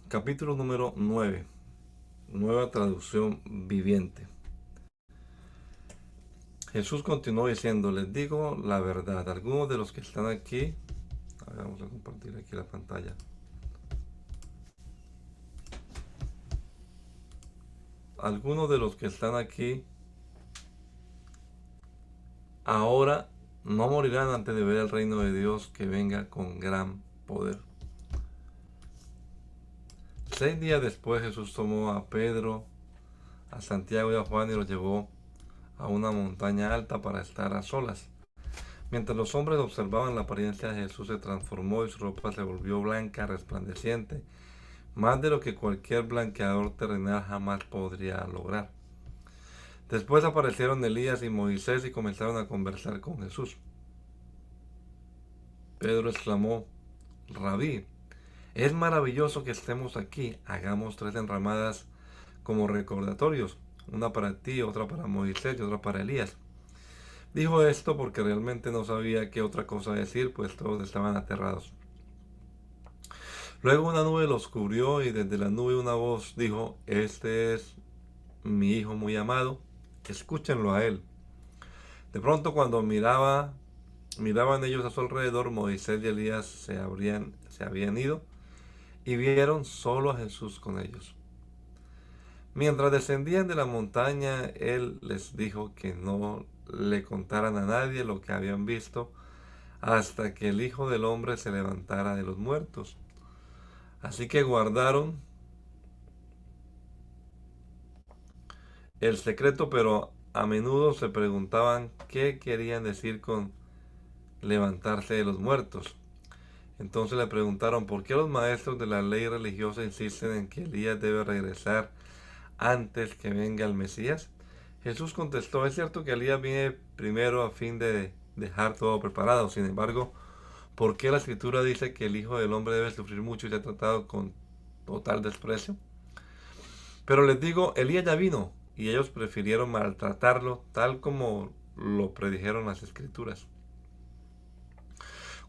Capítulo número 9. Nueva traducción viviente. Jesús continuó diciendo, les digo la verdad, algunos de los que están aquí, vamos a compartir aquí la pantalla, algunos de los que están aquí ahora no morirán antes de ver el reino de Dios que venga con gran poder. 6 días después Jesús tomó a Pedro, a Santiago y a Juan y los llevó a una montaña alta para estar a solas. Mientras los hombres observaban, la apariencia de Jesús se transformó y su ropa se volvió blanca, resplandeciente, más de lo que cualquier blanqueador terrenal jamás podría lograr. Después aparecieron Elías y Moisés y comenzaron a conversar con Jesús. Pedro exclamó, Rabí, es maravilloso que estemos aquí, hagamos 3 enramadas como recordatorios, una para ti, otra para Moisés y otra para Elías. Dijo esto porque realmente no sabía qué otra cosa decir, pues todos estaban aterrados. Luego una nube los cubrió y desde la nube una voz dijo, este es mi hijo muy amado, escúchenlo a él. De pronto cuando miraban ellos a su alrededor, Moisés y Elías se habían ido y vieron solo a Jesús con ellos. Mientras descendían de la montaña, él les dijo que no le contaran a nadie lo que habían visto hasta que el Hijo del Hombre se levantara de los muertos. Así que guardaron el secreto, pero a menudo se preguntaban qué querían decir con levantarse de los muertos. Entonces le preguntaron por qué los maestros de la ley religiosa insisten en que Elías debe regresar antes que venga el Mesías. Jesús contestó, es cierto que Elías viene primero a fin de dejar todo preparado. Sin embargo, ¿por qué la escritura dice que el Hijo del Hombre debe sufrir mucho y ser tratado con total desprecio? Pero les digo, Elías ya vino y ellos prefirieron maltratarlo tal como lo predijeron las escrituras.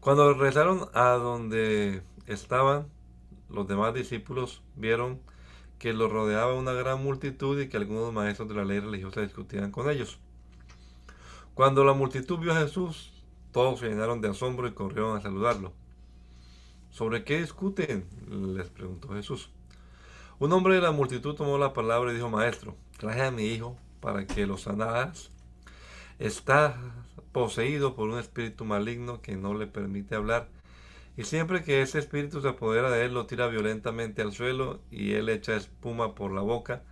Cuando regresaron a donde estaban, los demás discípulos vieron que los rodeaba una gran multitud y que algunos maestros de la ley religiosa discutían con ellos. Cuando la multitud vio a Jesús, todos se llenaron de asombro y corrieron a saludarlo. ¿Sobre qué discuten?, les preguntó Jesús. Un hombre de la multitud tomó la palabra y dijo, Maestro, traje a mi hijo para que lo sanaras. Está poseído por un espíritu maligno que no le permite hablar, y siempre que ese espíritu se apodera de él, lo tira violentamente al suelo, y él echa espuma por la boca,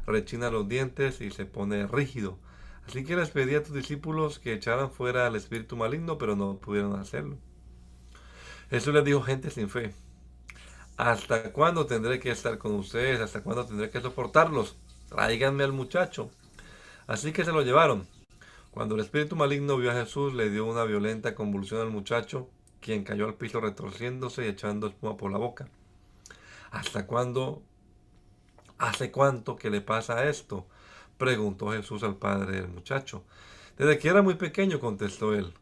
rechina los dientes y se pone rígido. Así que les pedí a tus discípulos que echaran fuera al espíritu maligno, pero no pudieron hacerlo. Jesús les dijo, gente sin fe, ¿hasta cuándo tendré que estar con ustedes? ¿Hasta cuándo tendré que soportarlos? Tráiganme al muchacho. Así que se lo llevaron. Cuando el espíritu maligno vio a Jesús, le dio una violenta convulsión al muchacho, quien cayó al piso retorciéndose y echando espuma por la boca. ¿Hasta cuándo? ¿Hace cuánto que le pasa esto?, preguntó Jesús al padre del muchacho. Desde que era muy pequeño, contestó él.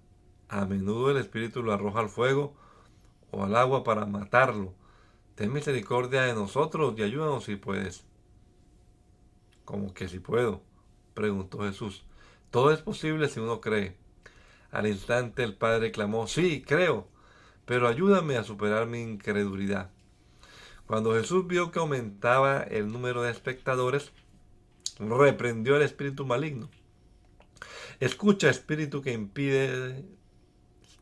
A menudo el espíritu lo arroja al fuego o al agua para matarlo. Ten misericordia de nosotros y ayúdanos si puedes. ¿Cómo que si puedo?, preguntó Jesús. Todo es posible si uno cree. Al instante el padre clamó, sí, creo, pero ayúdame a superar mi incredulidad. Cuando Jesús vio que aumentaba el número de espectadores, reprendió al espíritu maligno. Escucha, espíritu que impide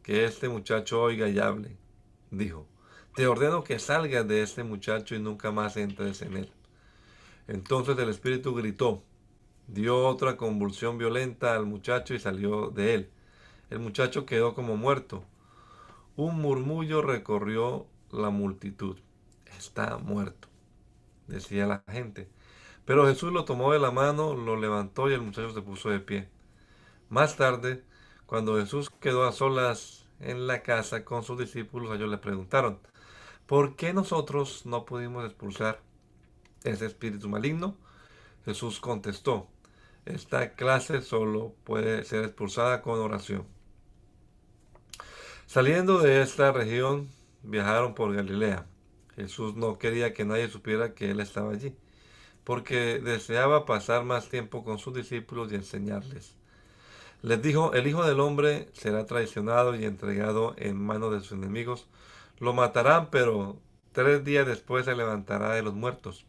que este muchacho oiga y hable, dijo. Te ordeno que salgas de este muchacho y nunca más entres en él. Entonces el espíritu gritó, dio otra convulsión violenta al muchacho y salió de él. El muchacho quedó como muerto. Un murmullo recorrió la multitud. Está muerto, decía la gente. Pero Jesús lo tomó de la mano, lo levantó y el muchacho se puso de pie. Más tarde, cuando Jesús quedó a solas en la casa con sus discípulos, ellos le preguntaron, ¿por qué nosotros no pudimos expulsar ese espíritu maligno? Jesús contestó, esta clase solo puede ser expulsada con oración. Saliendo de esta región, viajaron por Galilea. Jesús no quería que nadie supiera que él estaba allí, porque deseaba pasar más tiempo con sus discípulos y enseñarles. Les dijo, el Hijo del Hombre será traicionado y entregado en manos de sus enemigos. Lo matarán, pero 3 días después se levantará de los muertos.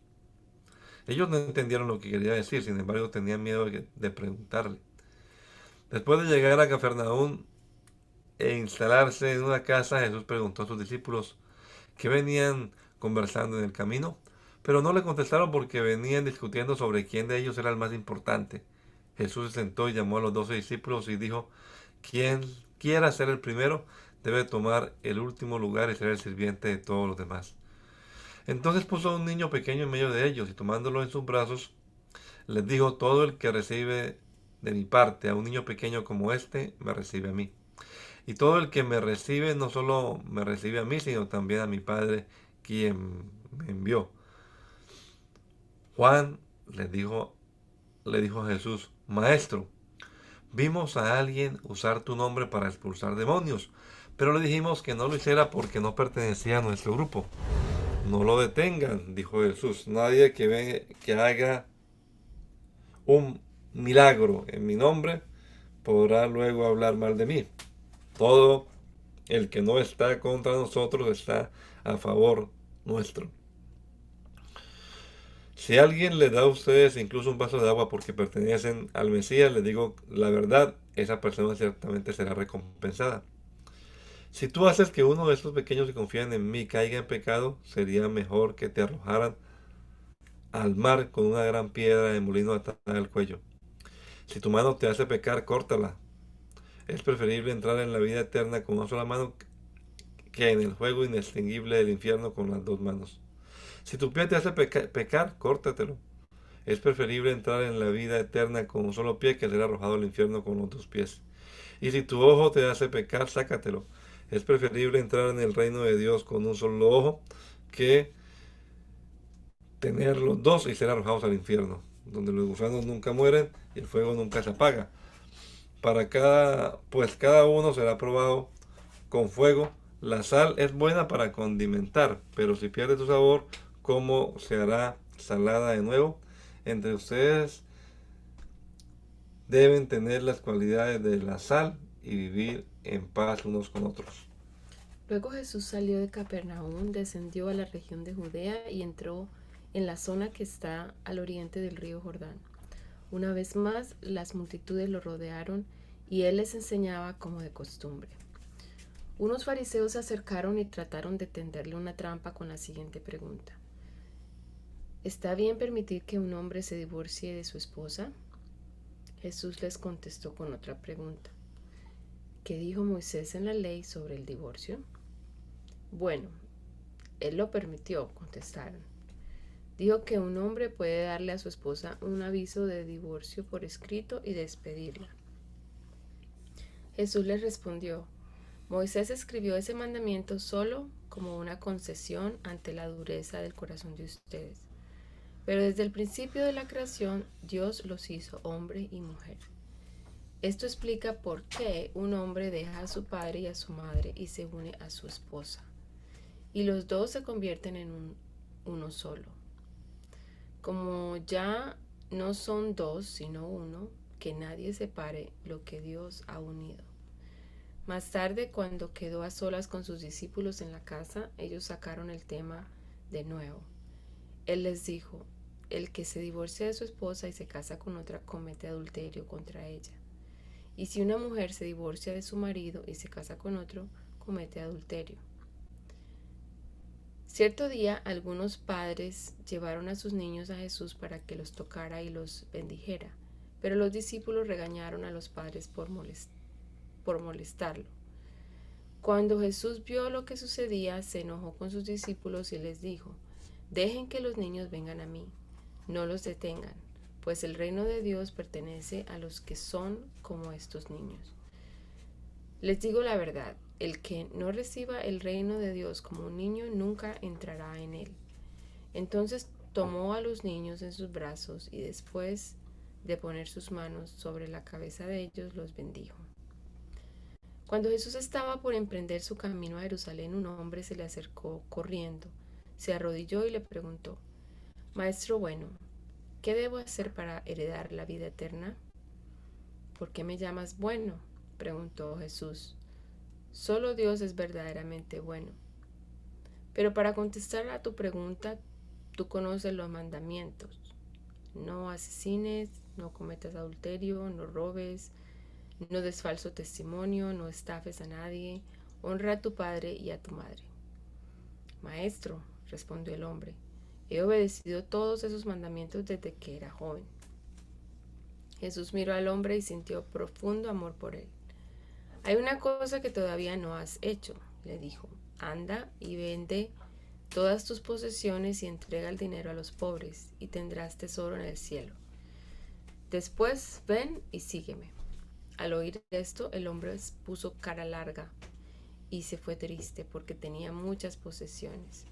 Ellos no entendieron lo que quería decir, sin embargo tenían miedo de preguntarle. Después de llegar a Cafarnaúm e instalarse en una casa, Jesús preguntó a sus discípulos que venían conversando en el camino, pero no le contestaron porque venían discutiendo sobre quién de ellos era el más importante. Jesús se sentó y llamó a los 12 discípulos y dijo, quien quiera ser el primero debe tomar el último lugar y ser el sirviente de todos los demás. Entonces puso a un niño pequeño en medio de ellos y tomándolo en sus brazos, les dijo, todo el que recibe de mi parte a un niño pequeño como este, me recibe a mí. Y todo el que me recibe no solo me recibe a mí, sino también a mi Padre, quien me envió. Juan le dijo a Jesús, Maestro, vimos a alguien usar tu nombre para expulsar demonios, pero le dijimos que no lo hiciera porque no pertenecía a nuestro grupo. No lo detengan, dijo Jesús. Nadie que haga un milagro en mi nombre podrá luego hablar mal de mí. Todo el que no está contra nosotros está a favor nuestro. Si alguien le da a ustedes incluso un vaso de agua porque pertenecen al Mesías, les digo la verdad, esa persona ciertamente será recompensada. Si tú haces que uno de estos pequeños que confían en mí caiga en pecado, sería mejor que te arrojaran al mar con una gran piedra de molino atada al cuello. Si tu mano te hace pecar, córtala. Es preferible entrar en la vida eterna con una sola mano que en el fuego inextinguible del infierno con las 2 manos. Si tu pie te hace pecar, córtatelo. Es preferible entrar en la vida eterna con un solo pie que ser arrojado al infierno con los 2 pies. Y si tu ojo te hace pecar, sácatelo. Es preferible entrar en el reino de Dios con un solo ojo que tener los dos y ser arrojados al infierno, donde los gusanos nunca mueren y el fuego nunca se apaga. Pues cada uno será probado con fuego. La sal es buena para condimentar, pero si pierde su sabor, ¿cómo se hará salada de nuevo? Entre ustedes deben tener las cualidades de la sal y vivir en paz unos con otros. Luego Jesús salió de Capernaum, descendió a la región de Judea y entró en la zona que está al oriente del río Jordán. Una vez más, las multitudes lo rodearon y él les enseñaba como de costumbre. Unos fariseos se acercaron y trataron de tenderle una trampa con la siguiente pregunta. ¿Está bien permitir que un hombre se divorcie de su esposa? Jesús les contestó con otra pregunta. ¿Qué dijo Moisés en la ley sobre el divorcio? Bueno, él lo permitió, contestaron. Dijo que un hombre puede darle a su esposa un aviso de divorcio por escrito y despedirla. Jesús les respondió, Moisés escribió ese mandamiento solo como una concesión ante la dureza del corazón de ustedes. Pero desde el principio de la creación, Dios los hizo hombre y mujer. Esto explica por qué un hombre deja a su padre y a su madre y se une a su esposa. Y los dos se convierten en uno solo. Como ya no son dos, sino uno, que nadie separe lo que Dios ha unido. Más tarde, cuando quedó a solas con sus discípulos en la casa, ellos sacaron el tema de nuevo. Él les dijo, el que se divorcia de su esposa y se casa con otra comete adulterio contra ella. Y si una mujer se divorcia de su marido y se casa con otro, comete adulterio. Cierto día, algunos padres llevaron a sus niños a Jesús para que los tocara y los bendijera, pero los discípulos regañaron a los padres por molestarlo. Cuando Jesús vio lo que sucedía, se enojó con sus discípulos y les dijo, dejen que los niños vengan a mí, no los detengan, pues el reino de Dios pertenece a los que son como estos niños. Les digo la verdad, el que no reciba el reino de Dios como un niño nunca entrará en él. Entonces tomó a los niños en sus brazos y después de poner sus manos sobre la cabeza de ellos, los bendijo. Cuando Jesús estaba por emprender su camino a Jerusalén, un hombre se le acercó corriendo. se arrodilló y le preguntó: Maestro bueno, ¿qué debo hacer para heredar la vida eterna? ¿Por qué me llamas bueno?, preguntó Jesús. Solo Dios es verdaderamente bueno. Pero para contestar a tu pregunta, tú conoces los mandamientos. No asesines, no cometas adulterio, no robes, no des falso testimonio, no estafes a nadie, honra a tu padre y a tu madre. Maestro, respondió el hombre, he obedecido todos esos mandamientos desde que era joven. Jesús miró al hombre y sintió profundo amor por él. Hay una cosa que todavía no has hecho, le dijo. Anda y vende todas tus posesiones y entrega el dinero a los pobres, y tendrás tesoro en el cielo. Después ven y sígueme. Al oír esto, el hombre puso cara larga y se fue triste porque tenía muchas posesiones.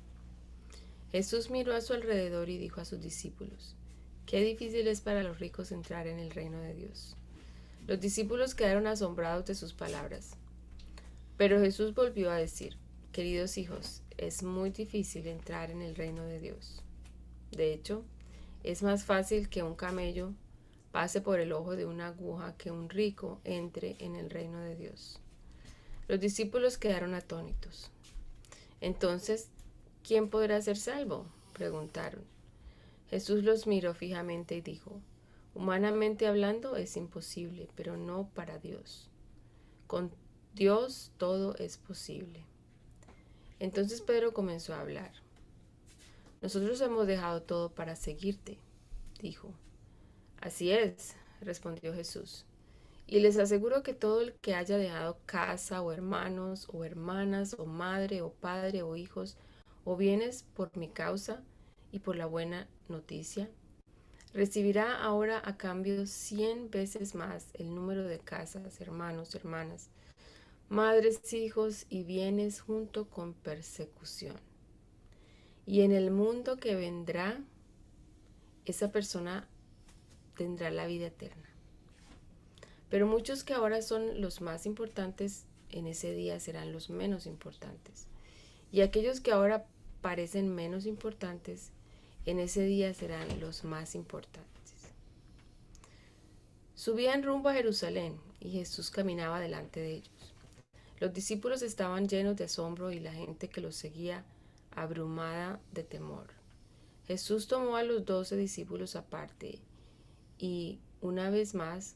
Jesús miró a su alrededor y dijo a sus discípulos: Qué difícil es para los ricos entrar en el reino de Dios. Los discípulos quedaron asombrados de sus palabras. Pero Jesús volvió a decir: Queridos hijos, es muy difícil entrar en el reino de Dios. De hecho, es más fácil que un camello pase por el ojo de una aguja que un rico entre en el reino de Dios. Los discípulos quedaron atónitos. Entonces, ¿quién podrá ser salvo?, preguntaron. Jesús los miró fijamente y dijo: Humanamente hablando es imposible, pero no para Dios. Con Dios todo es posible. Entonces Pedro comenzó a hablar. Nosotros hemos dejado todo para seguirte, dijo. Así es, respondió Jesús. Y les aseguro que todo el que haya dejado casa o hermanos o hermanas o madre o padre o hijos o bienes por mi causa y por la buena noticia, recibirá ahora a cambio 100 veces más el número de casas, hermanos, hermanas, madres, hijos y bienes junto con persecución. Y en el mundo que vendrá, esa persona tendrá la vida eterna. Pero muchos que ahora son los más importantes, en ese día serán los menos importantes. Y aquellos que ahora parecen menos importantes, en ese día serán los más importantes. Subían rumbo a Jerusalén y Jesús caminaba delante de ellos. Los discípulos estaban llenos de asombro y la gente que los seguía abrumada de temor. Jesús tomó a los 12 discípulos aparte y, una vez más,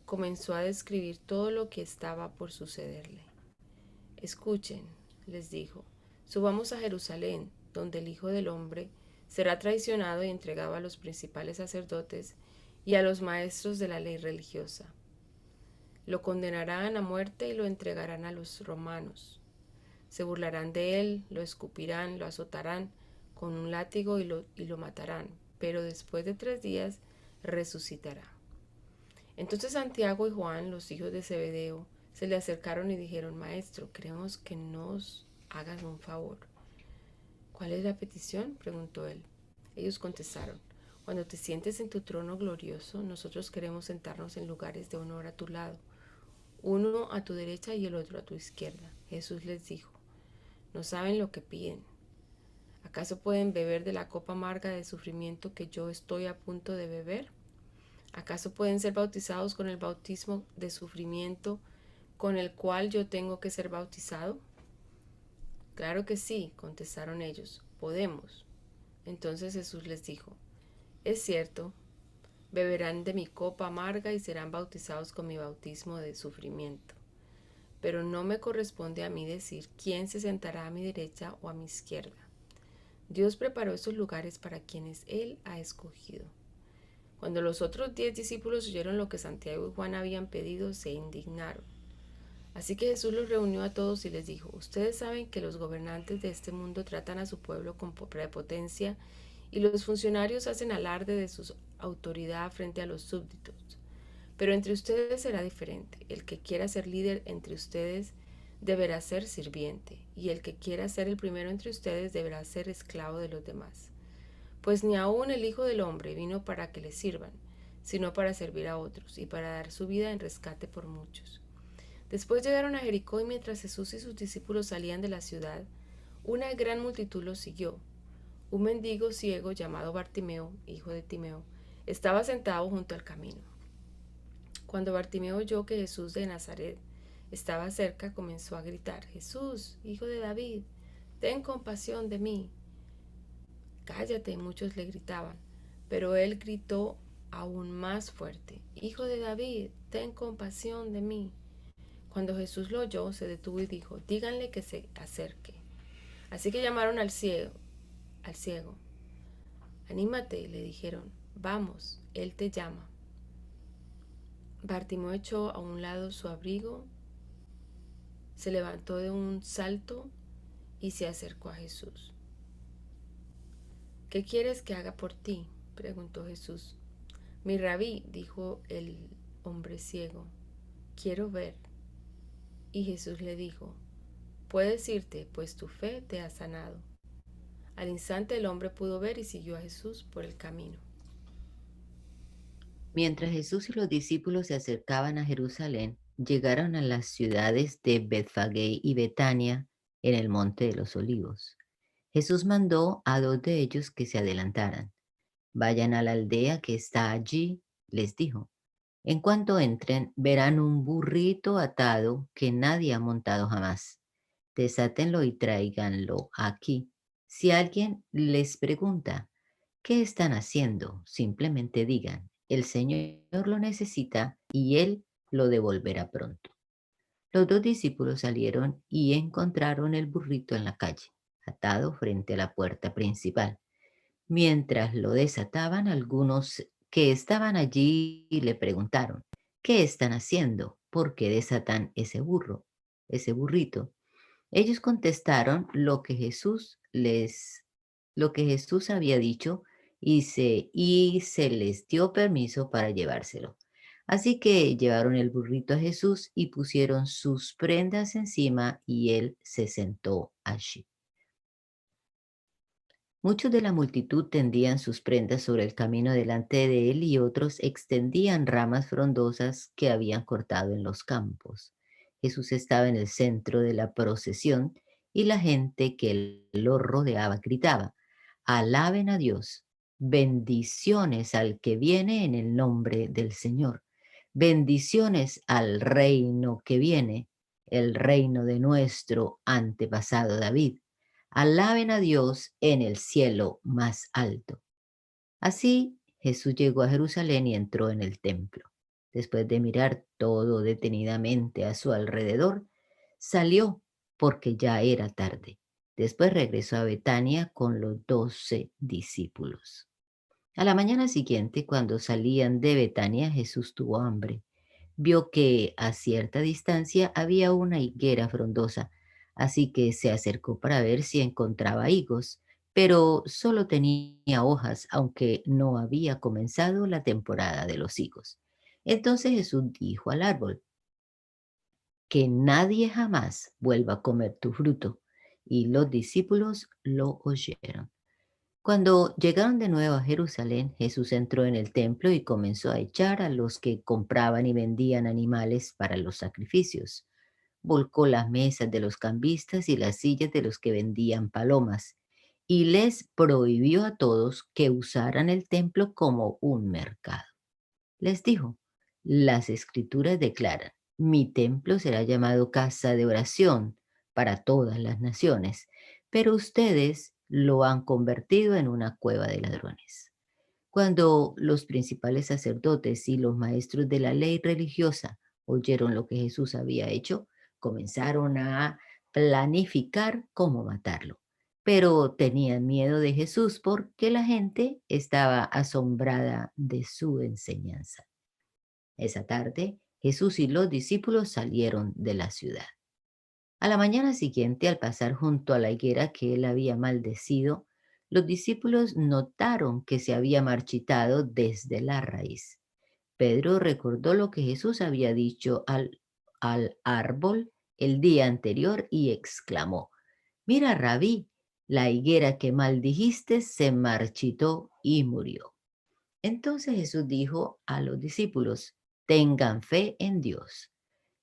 comenzó a describir todo lo que estaba por sucederle. Escuchen, les dijo, subamos a Jerusalén, donde el Hijo del Hombre será traicionado y entregado a los principales sacerdotes y a los maestros de la ley religiosa. Lo condenarán a muerte y lo entregarán a los romanos. Se burlarán de él, lo escupirán, lo azotarán con un látigo y lo matarán, pero después de 3 días resucitará. Entonces Santiago y Juan, los hijos de Zebedeo, se le acercaron y dijeron: Maestro, queremos que nos hagas un favor. ¿Cuál es la petición?, preguntó él. Ellos contestaron: Cuando te sientes en tu trono glorioso, nosotros queremos sentarnos en lugares de honor a tu lado, uno a tu derecha y el otro a tu izquierda. Jesús les dijo: No saben lo que piden. ¿Acaso pueden beber de la copa amarga de sufrimiento que yo estoy a punto de beber? ¿Acaso pueden ser bautizados con el bautismo de sufrimiento con el cual yo tengo que ser bautizado? Claro que sí, contestaron ellos, podemos. Entonces Jesús les dijo: Es cierto, beberán de mi copa amarga y serán bautizados con mi bautismo de sufrimiento. Pero no me corresponde a mí decir quién se sentará a mi derecha o a mi izquierda. Dios preparó esos lugares para quienes Él ha escogido. Cuando los otros 10 discípulos oyeron lo que Santiago y Juan habían pedido, se indignaron. Así que Jesús los reunió a todos y les dijo: Ustedes saben que los gobernantes de este mundo tratan a su pueblo con prepotencia y los funcionarios hacen alarde de su autoridad frente a los súbditos. Pero entre ustedes será diferente. El que quiera ser líder entre ustedes deberá ser sirviente, y el que quiera ser el primero entre ustedes deberá ser esclavo de los demás. Pues ni aun el Hijo del Hombre vino para que le sirvan, sino para servir a otros y para dar su vida en rescate por muchos. Después llegaron a Jericó y mientras Jesús y sus discípulos salían de la ciudad, una gran multitud los siguió. Un mendigo ciego llamado Bartimeo, hijo de Timeo, estaba sentado junto al camino. Cuando Bartimeo oyó que Jesús de Nazaret estaba cerca, comenzó a gritar: Jesús, hijo de David, ten compasión de mí. Cállate, muchos le gritaban, pero él gritó aún más fuerte: Hijo de David, ten compasión de mí. Cuando Jesús lo oyó, se detuvo y dijo: díganle que se acerque. Así que llamaron al ciego. Anímate, le dijeron, vamos, él te llama. Bartimeo echó a un lado su abrigo, se levantó de un salto y se acercó a Jesús. ¿Qué quieres que haga por ti?, preguntó Jesús. Mi rabí, dijo el hombre ciego, quiero ver. Y Jesús le dijo: puedes irte, pues tu fe te ha sanado. Al instante el hombre pudo ver y siguió a Jesús por el camino. Mientras Jesús y los discípulos se acercaban a Jerusalén, llegaron a las ciudades de Betfagé y Betania en el Monte de los Olivos. Jesús mandó a dos de ellos que se adelantaran. Vayan a la aldea que está allí, les dijo. En cuanto entren, verán un burrito atado que nadie ha montado jamás. Desátenlo y tráiganlo aquí. Si alguien les pregunta, ¿qué están haciendo? Simplemente digan, el Señor lo necesita y Él lo devolverá pronto. Los dos discípulos salieron y encontraron el burrito en la calle, atado frente a la puerta principal. Mientras lo desataban, algunos que estaban allí le preguntaron, ¿qué están haciendo? ¿Por qué desatan ese burrito? Ellos contestaron lo que Jesús había dicho y se les dio permiso para llevárselo. Así que llevaron el burrito a Jesús y pusieron sus prendas encima y él se sentó allí. Muchos de la multitud tendían sus prendas sobre el camino delante de él y otros extendían ramas frondosas que habían cortado en los campos. Jesús estaba en el centro de la procesión y la gente que lo rodeaba gritaba: alaben a Dios, bendiciones al que viene en el nombre del Señor, bendiciones al reino que viene, el reino de nuestro antepasado David. Alaben a Dios en el cielo más alto. Así Jesús llegó a Jerusalén y entró en el templo. Después de mirar todo detenidamente a su alrededor, salió porque ya era tarde. Después regresó a Betania con los 12 discípulos. A la mañana siguiente, cuando salían de Betania, Jesús tuvo hambre. Vio que a cierta distancia había una higuera frondosa, así que se acercó para ver si encontraba higos, pero solo tenía hojas, aunque no había comenzado la temporada de los higos. Entonces Jesús dijo al árbol: que nadie jamás vuelva a comer tu fruto. Y los discípulos lo oyeron. Cuando llegaron de nuevo a Jerusalén, Jesús entró en el templo y comenzó a echar a los que compraban y vendían animales para los sacrificios. Volcó las mesas de los cambistas y las sillas de los que vendían palomas, y les prohibió a todos que usaran el templo como un mercado. Les dijo: las escrituras declaran, mi templo será llamado casa de oración para todas las naciones, pero ustedes lo han convertido en una cueva de ladrones. Cuando los principales sacerdotes y los maestros de la ley religiosa oyeron lo que Jesús había hecho, comenzaron a planificar cómo matarlo. Pero tenían miedo de Jesús porque la gente estaba asombrada de su enseñanza. Esa tarde, Jesús y los discípulos salieron de la ciudad. A la mañana siguiente, al pasar junto a la higuera que él había maldecido, los discípulos notaron que se había marchitado desde la raíz. Pedro recordó lo que Jesús había dicho al árbol el día anterior y exclamó: mira, Rabí, la higuera que maldijiste se marchitó y murió. Entonces Jesús dijo a los discípulos: tengan fe en Dios.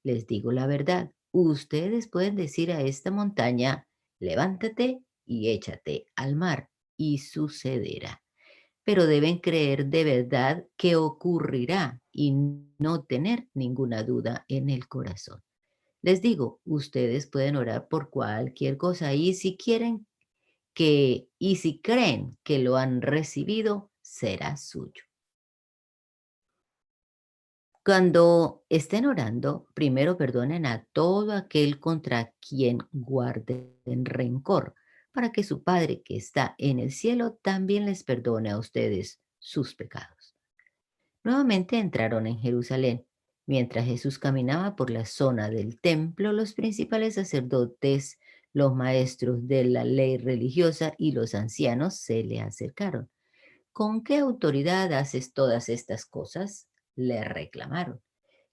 Les digo la verdad, ustedes pueden decir a esta montaña: levántate y échate al mar, y sucederá. Pero deben creer de verdad que ocurrirá y no tener ninguna duda en el corazón. Les digo, ustedes pueden orar por cualquier cosa y si creen que lo han recibido, será suyo. Cuando estén orando, primero perdonen a todo aquel contra quien guarden rencor, para que su Padre que está en el cielo también les perdone a ustedes sus pecados. Nuevamente entraron en Jerusalén. Mientras Jesús caminaba por la zona del templo, los principales sacerdotes, los maestros de la ley religiosa y los ancianos se le acercaron. ¿Con qué autoridad haces todas estas cosas?, le reclamaron.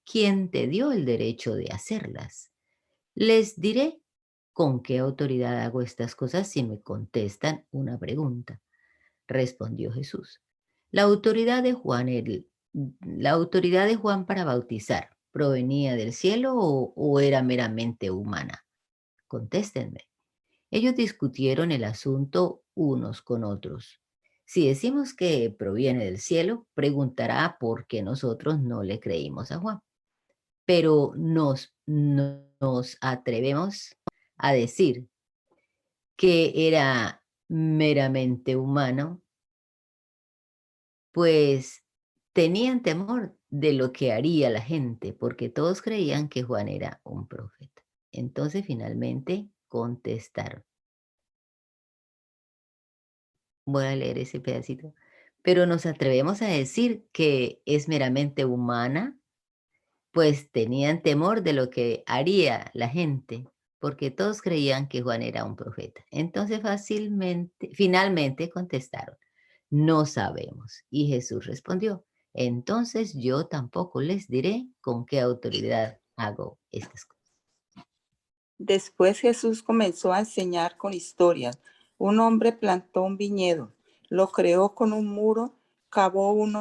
¿Quién te dio el derecho de hacerlas? Les diré con qué autoridad hago estas cosas si me contestan una pregunta, respondió Jesús. La autoridad de Juan, la autoridad de Juan para bautizar, ¿provenía del cielo o era meramente humana? Contéstenme. Ellos discutieron el asunto unos con otros. Si decimos que proviene del cielo, preguntará por qué nosotros no le creímos a Juan. Pero nos atrevemos a decir que era meramente humano, pues tenían temor de lo que haría la gente, porque todos creían que Juan era un profeta. Entonces finalmente contestaron. Voy a leer ese pedacito. Pero nos atrevemos a decir que es meramente humana, pues tenían temor de lo que haría la gente, porque todos creían que Juan era un profeta. Entonces finalmente contestaron, no sabemos. Y Jesús respondió, entonces yo tampoco les diré con qué autoridad hago estas cosas. Después Jesús comenzó a enseñar con historias. Un hombre plantó un viñedo, lo creó con un muro, cavó un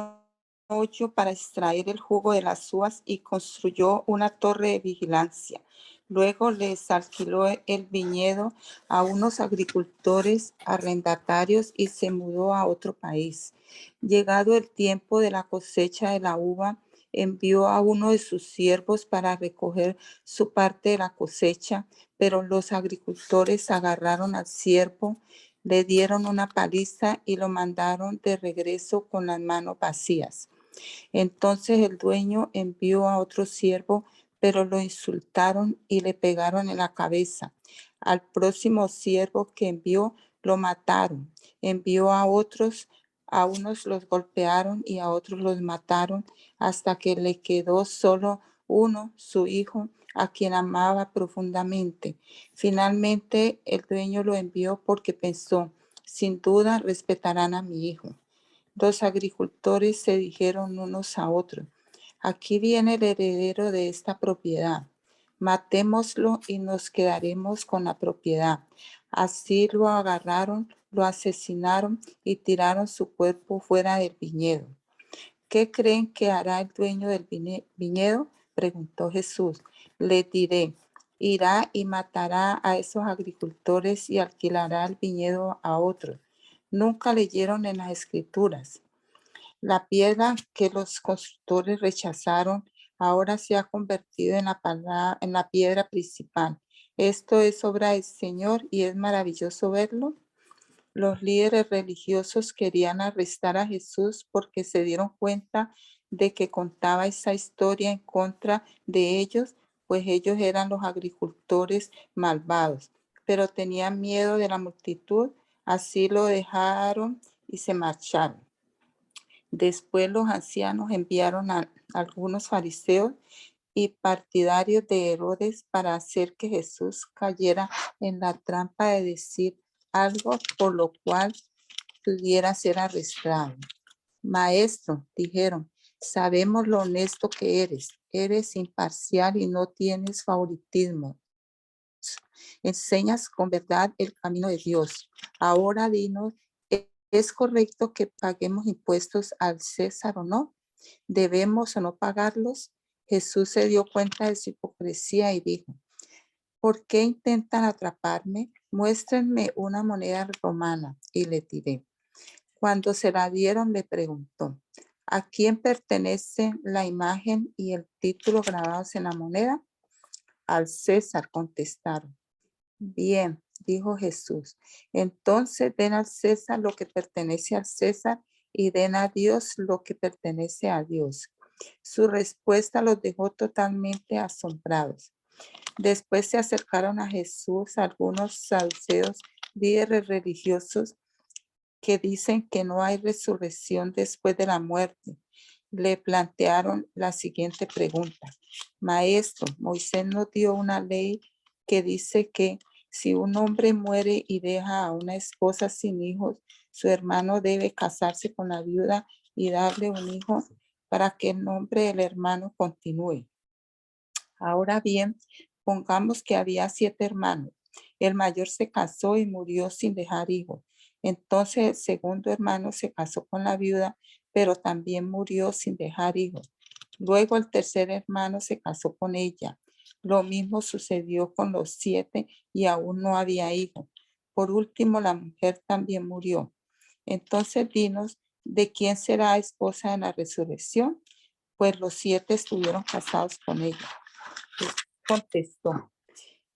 hoyo para extraer el jugo de las uvas y construyó una torre de vigilancia. Luego les alquiló el viñedo a unos agricultores arrendatarios y se mudó a otro país. Llegado el tiempo de la cosecha de la uva, envió a uno de sus siervos para recoger su parte de la cosecha, pero los agricultores agarraron al siervo, le dieron una paliza y lo mandaron de regreso con las manos vacías. Entonces el dueño envió a otro siervo, pero lo insultaron y le pegaron en la cabeza. Al próximo siervo que envió lo mataron. Envió a otros, a unos los golpearon y a otros los mataron, hasta que le quedó solo uno, su hijo, a quien amaba profundamente. Finalmente el dueño lo envió porque pensó, sin duda respetarán a mi hijo. Los agricultores se dijeron unos a otros, aquí viene el heredero de esta propiedad. Matémoslo y nos quedaremos con la propiedad. Así lo agarraron, lo asesinaron y tiraron su cuerpo fuera del viñedo. ¿Qué creen que hará el dueño del viñedo?, preguntó Jesús. Le diré, irá y matará a esos agricultores y alquilará el viñedo a otros. Nunca leyeron en las escrituras. La piedra que los constructores rechazaron ahora se ha convertido en la piedra principal. Esto es obra del Señor y es maravilloso verlo. Los líderes religiosos querían arrestar a Jesús porque se dieron cuenta de que contaba esa historia en contra de ellos, pues ellos eran los agricultores malvados, pero tenían miedo de la multitud, así lo dejaron y se marcharon. Después los ancianos enviaron a algunos fariseos y partidarios de Herodes para hacer que Jesús cayera en la trampa de decir algo por lo cual pudiera ser arrestado. Maestro, dijeron, sabemos lo honesto que eres imparcial y no tienes favoritismo. Enseñas con verdad el camino de Dios. Ahora dinos, ¿es correcto que paguemos impuestos al César o no? ¿Debemos o no pagarlos? Jesús se dio cuenta de su hipocresía y dijo, ¿por qué intentan atraparme? muéstrenme una moneda romana y le diré. Cuando se la dieron, le preguntó, ¿a quién pertenece la imagen y el título grabados en la moneda? Al César, contestaron. Bien, dijo Jesús, entonces den al César lo que pertenece al César y den a Dios lo que pertenece a Dios. Su respuesta los dejó totalmente asombrados. Después se acercaron a Jesús algunos saduceos, líderes religiosos, que dicen que no hay resurrección después de la muerte. Le plantearon la siguiente pregunta. Maestro, Moisés nos dio una ley que dice que si un hombre muere y deja a una esposa sin hijos, su hermano debe casarse con la viuda y darle un hijo para que el nombre del hermano continúe. Ahora bien, pongamos que había 7 hermanos. El mayor se casó y murió sin dejar hijos. Entonces el segundo hermano se casó con la viuda, pero también murió sin dejar hijos. Luego el tercer hermano se casó con ella. Lo mismo sucedió con los 7 y aún no había hijos. Por último, la mujer también murió. Entonces dinos, ¿de quién será esposa en la resurrección? Pues los 7 estuvieron casados con ella. Contestó,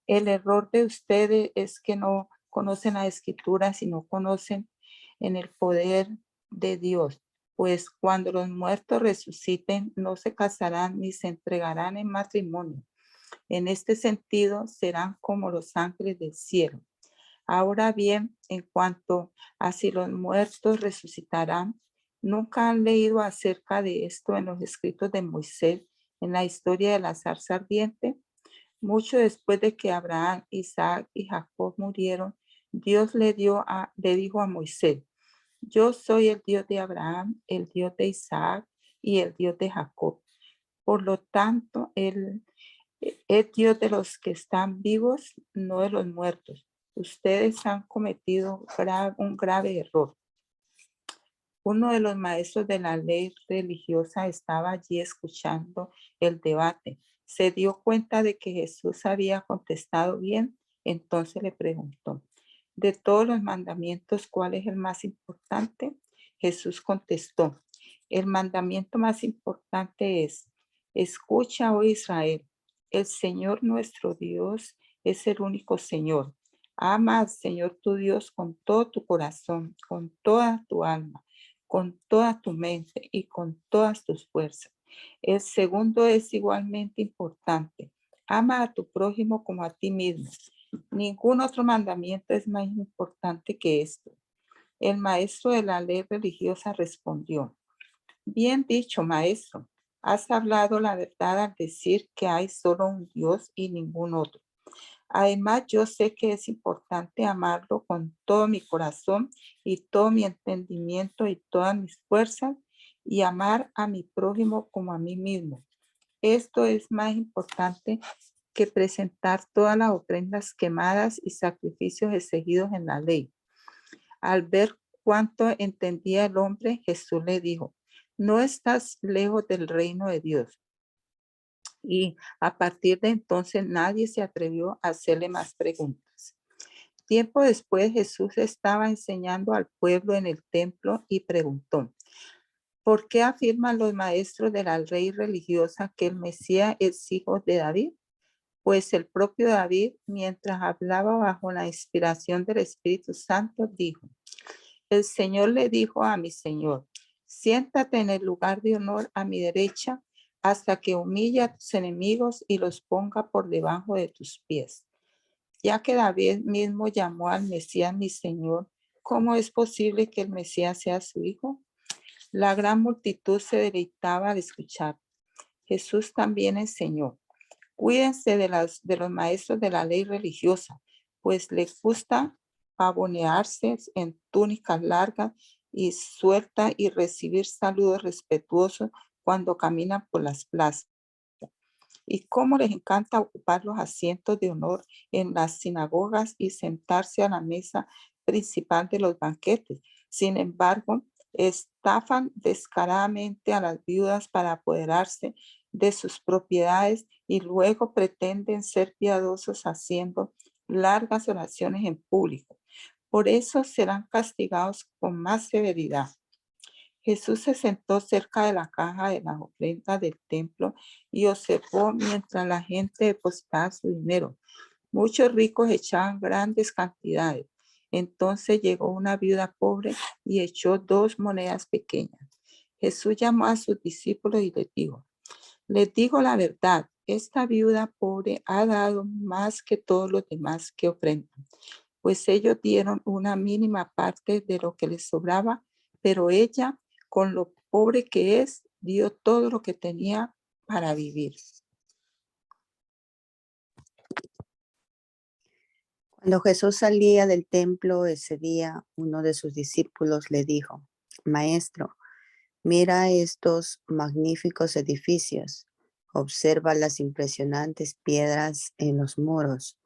el error de ustedes es que no conocen la escritura, sino conocen en el poder de Dios. Pues cuando los muertos resuciten, no se casarán ni se entregarán en matrimonio. En este sentido, serán como los ángeles del cielo. Ahora bien, en cuanto a si los muertos resucitarán, ¿nunca han leído acerca de esto en los escritos de Moisés, en la historia de la zarza ardiente? Mucho después de que Abraham, Isaac y Jacob murieron, Dios le dijo a Moisés, yo soy el Dios de Abraham, el Dios de Isaac y el Dios de Jacob. Por lo tanto, Él es Dios de los que están vivos, no de los muertos. Ustedes han cometido un grave error. Uno de los maestros de la ley religiosa estaba allí escuchando el debate. Se dio cuenta de que Jesús había contestado bien, entonces le preguntó, de todos los mandamientos, ¿cuál es el más importante? Jesús contestó, el mandamiento más importante es, escucha, oh Israel, el Señor nuestro Dios es el único Señor. Ama al Señor tu Dios con todo tu corazón, con toda tu alma, con toda tu mente y con todas tus fuerzas. El segundo es igualmente importante. Ama a tu prójimo como a ti mismo. Ningún otro mandamiento es más importante que esto. El maestro de la ley religiosa respondió, bien dicho, maestro. Has hablado la verdad al decir que hay solo un Dios y ningún otro. Además, yo sé que es importante amarlo con todo mi corazón y todo mi entendimiento y todas mis fuerzas y amar a mi prójimo como a mí mismo. Esto es más importante que presentar todas las ofrendas quemadas y sacrificios exigidos en la ley. Al ver cuánto entendía el hombre, Jesús le dijo, no estás lejos del reino de Dios. Y a partir de entonces nadie se atrevió a hacerle más preguntas. Tiempo después Jesús estaba enseñando al pueblo en el templo y preguntó, ¿por qué afirman los maestros de la ley religiosa que el Mesías es hijo de David? Pues el propio David, mientras hablaba bajo la inspiración del Espíritu Santo, dijo, el Señor le dijo a mi Señor, siéntate en el lugar de honor a mi derecha hasta que humille a tus enemigos y los ponga por debajo de tus pies. Ya que David mismo llamó al Mesías mi Señor, ¿cómo es posible que el Mesías sea su hijo? La gran multitud se deleitaba al escuchar. Jesús también enseñó, cuídense de los maestros de la ley religiosa, pues les gusta pavonearse en túnicas largas y sueltas y recibir saludos respetuosos cuando caminan por las plazas. Y cómo les encanta ocupar los asientos de honor en las sinagogas y sentarse a la mesa principal de los banquetes. Sin embargo, estafan descaradamente a las viudas para apoderarse de sus propiedades y luego pretenden ser piadosos haciendo largas oraciones en público. Por eso serán castigados con más severidad. Jesús se sentó cerca de la caja de las ofrendas del templo y observó mientras la gente depositaba su dinero. Muchos ricos echaban grandes cantidades. Entonces llegó una viuda pobre y echó 2 monedas pequeñas. Jesús llamó a sus discípulos y les digo la verdad, esta viuda pobre ha dado más que todos los demás que ofrendan, pues ellos dieron una mínima parte de lo que les sobraba, pero ella, con lo pobre que es, dio todo lo que tenía para vivir. Cuando Jesús salía del templo ese día, uno de sus discípulos le dijo: Maestro, mira estos magníficos edificios. Observa las impresionantes piedras en los muros.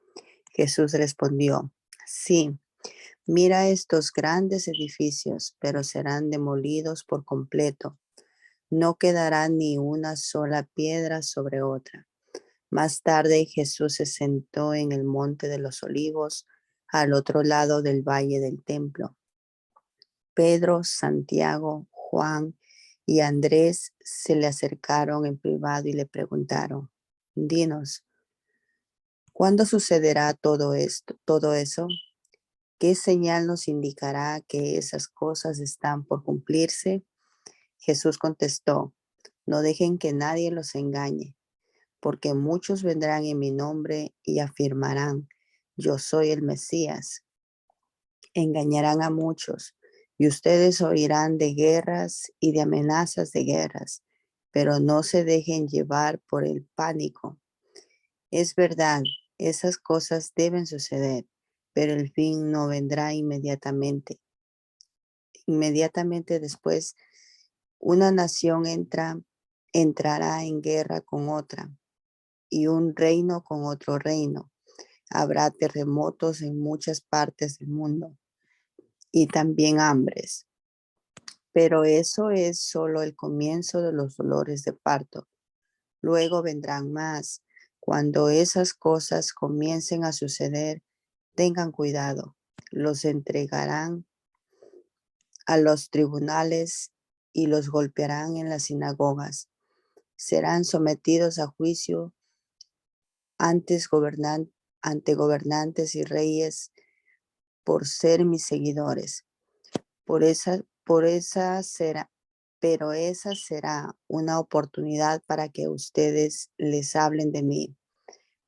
Jesús respondió: Sí, mira estos grandes edificios, pero serán demolidos por completo. No quedará ni una sola piedra sobre otra. Más tarde Jesús se sentó en el monte de los Olivos, al otro lado del valle del templo. Pedro, Santiago, Juan y Andrés se le acercaron en privado y le preguntaron: Dinos, ¿cuándo sucederá todo eso? ¿Qué señal nos indicará que esas cosas están por cumplirse? Jesús contestó: No dejen que nadie los engañe, porque muchos vendrán en mi nombre y afirmarán: Yo soy el Mesías. Engañarán a muchos, y ustedes oirán de guerras y de amenazas de guerras, pero no se dejen llevar por el pánico. Es verdad, esas cosas deben suceder, pero el fin no vendrá inmediatamente. Inmediatamente después, una nación entrará en guerra con otra, y un reino con otro reino. Habrá terremotos en muchas partes del mundo y también hambres. Pero eso es solo el comienzo de los dolores de parto. Luego vendrán más. Cuando esas cosas comiencen a suceder, tengan cuidado. Los entregarán a los tribunales y los golpearán en las sinagogas. Serán sometidos a juicio ante gobernantes y reyes por ser mis seguidores. Pero esa será una oportunidad para que ustedes les hablen de mí,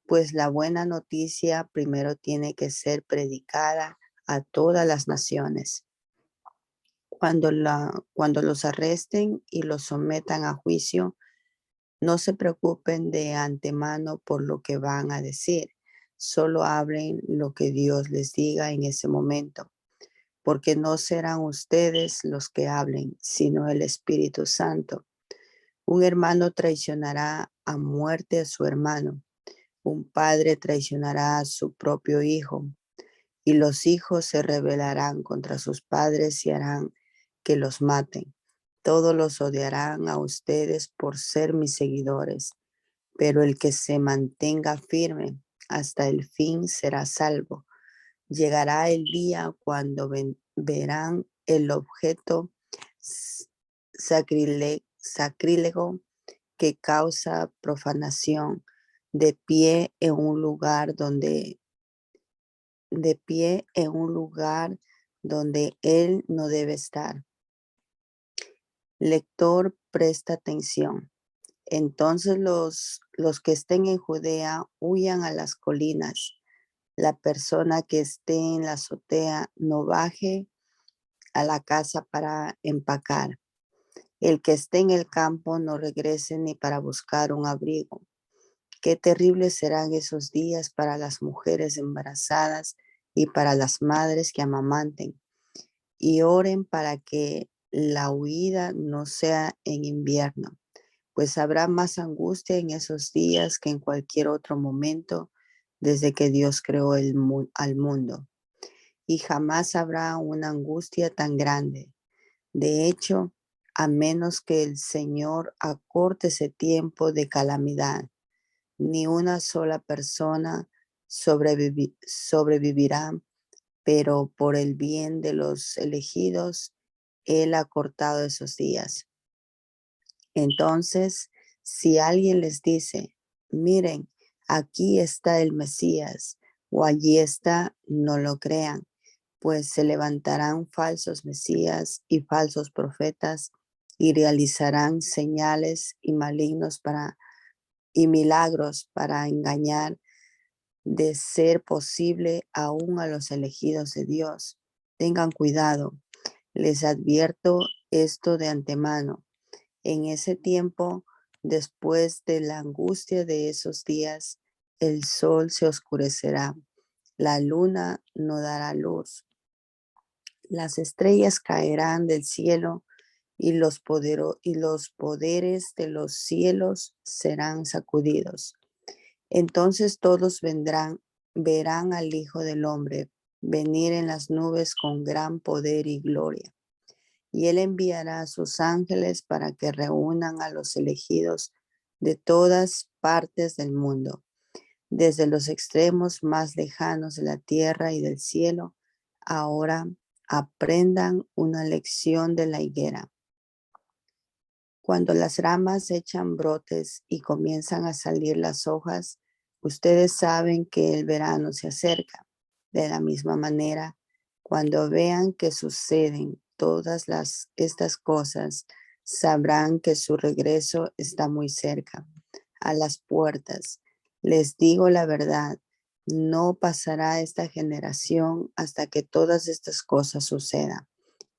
pues la buena noticia primero tiene que ser predicada a todas las naciones. Cuando los arresten y los sometan a juicio, no se preocupen de antemano por lo que van a decir, solo hablen lo que Dios les diga en ese momento, porque no serán ustedes los que hablen, sino el Espíritu Santo. Un hermano traicionará a muerte a su hermano, un padre traicionará a su propio hijo, y los hijos se rebelarán contra sus padres y harán que los maten. Todos los odiarán a ustedes por ser mis seguidores, pero el que se mantenga firme hasta el fin será salvo. Llegará el día cuando verán el objeto sacrílego que causa profanación de pie en un lugar donde él no debe estar. Lector, presta atención. Entonces los que estén en Judea huyan a las colinas. La persona que esté en la azotea no baje a la casa para empacar. El que esté en el campo no regrese ni para buscar un abrigo. Qué terribles serán esos días para las mujeres embarazadas y para las madres que amamanten. Y oren para que la huida no sea en invierno, pues habrá más angustia en esos días que en cualquier otro momento desde que Dios creó al mundo. Y jamás habrá una angustia tan grande. De hecho, a menos que el Señor acorte ese tiempo de calamidad, ni una sola persona sobrevivirán, pero por el bien de los elegidos, Él ha cortado esos días. Entonces, si alguien les dice, miren, aquí está el Mesías, o allí está, no lo crean, pues se levantarán falsos mesías y falsos profetas y realizarán señales y y milagros para engañar, de ser posible, aún a los elegidos de Dios. Tengan cuidado, les advierto esto de antemano. En ese tiempo, después de la angustia de esos días, el sol se oscurecerá, la luna no dará luz, las estrellas caerán del cielo y y los poderes de los cielos serán sacudidos. Entonces todos verán al Hijo del Hombre venir en las nubes con gran poder y gloria. Y Él enviará a sus ángeles para que reúnan a los elegidos de todas partes del mundo, desde los extremos más lejanos de la tierra y del cielo. Ahora aprendan una lección de la higuera. Cuando las ramas echan brotes y comienzan a salir las hojas, ustedes saben que el verano se acerca. De la misma manera, cuando vean que suceden estas cosas, sabrán que su regreso está muy cerca, a las puertas. Les digo la verdad, no pasará esta generación hasta que todas estas cosas sucedan.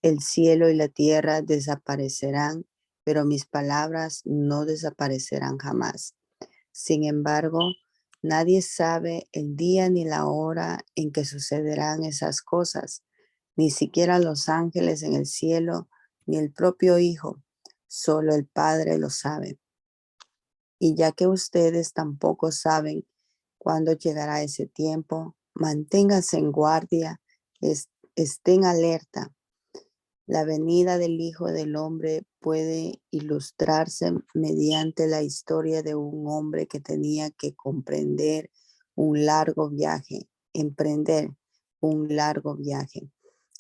El cielo y la tierra desaparecerán, pero mis palabras no desaparecerán jamás. Sin embargo, nadie sabe el día ni la hora en que sucederán esas cosas, ni siquiera los ángeles en el cielo, ni el propio Hijo, solo el Padre lo sabe. Y ya que ustedes tampoco saben cuándo llegará ese tiempo, manténganse en guardia, estén alerta. La venida del Hijo del Hombre puede ilustrarse mediante la historia de un hombre que tenía que emprender un largo viaje.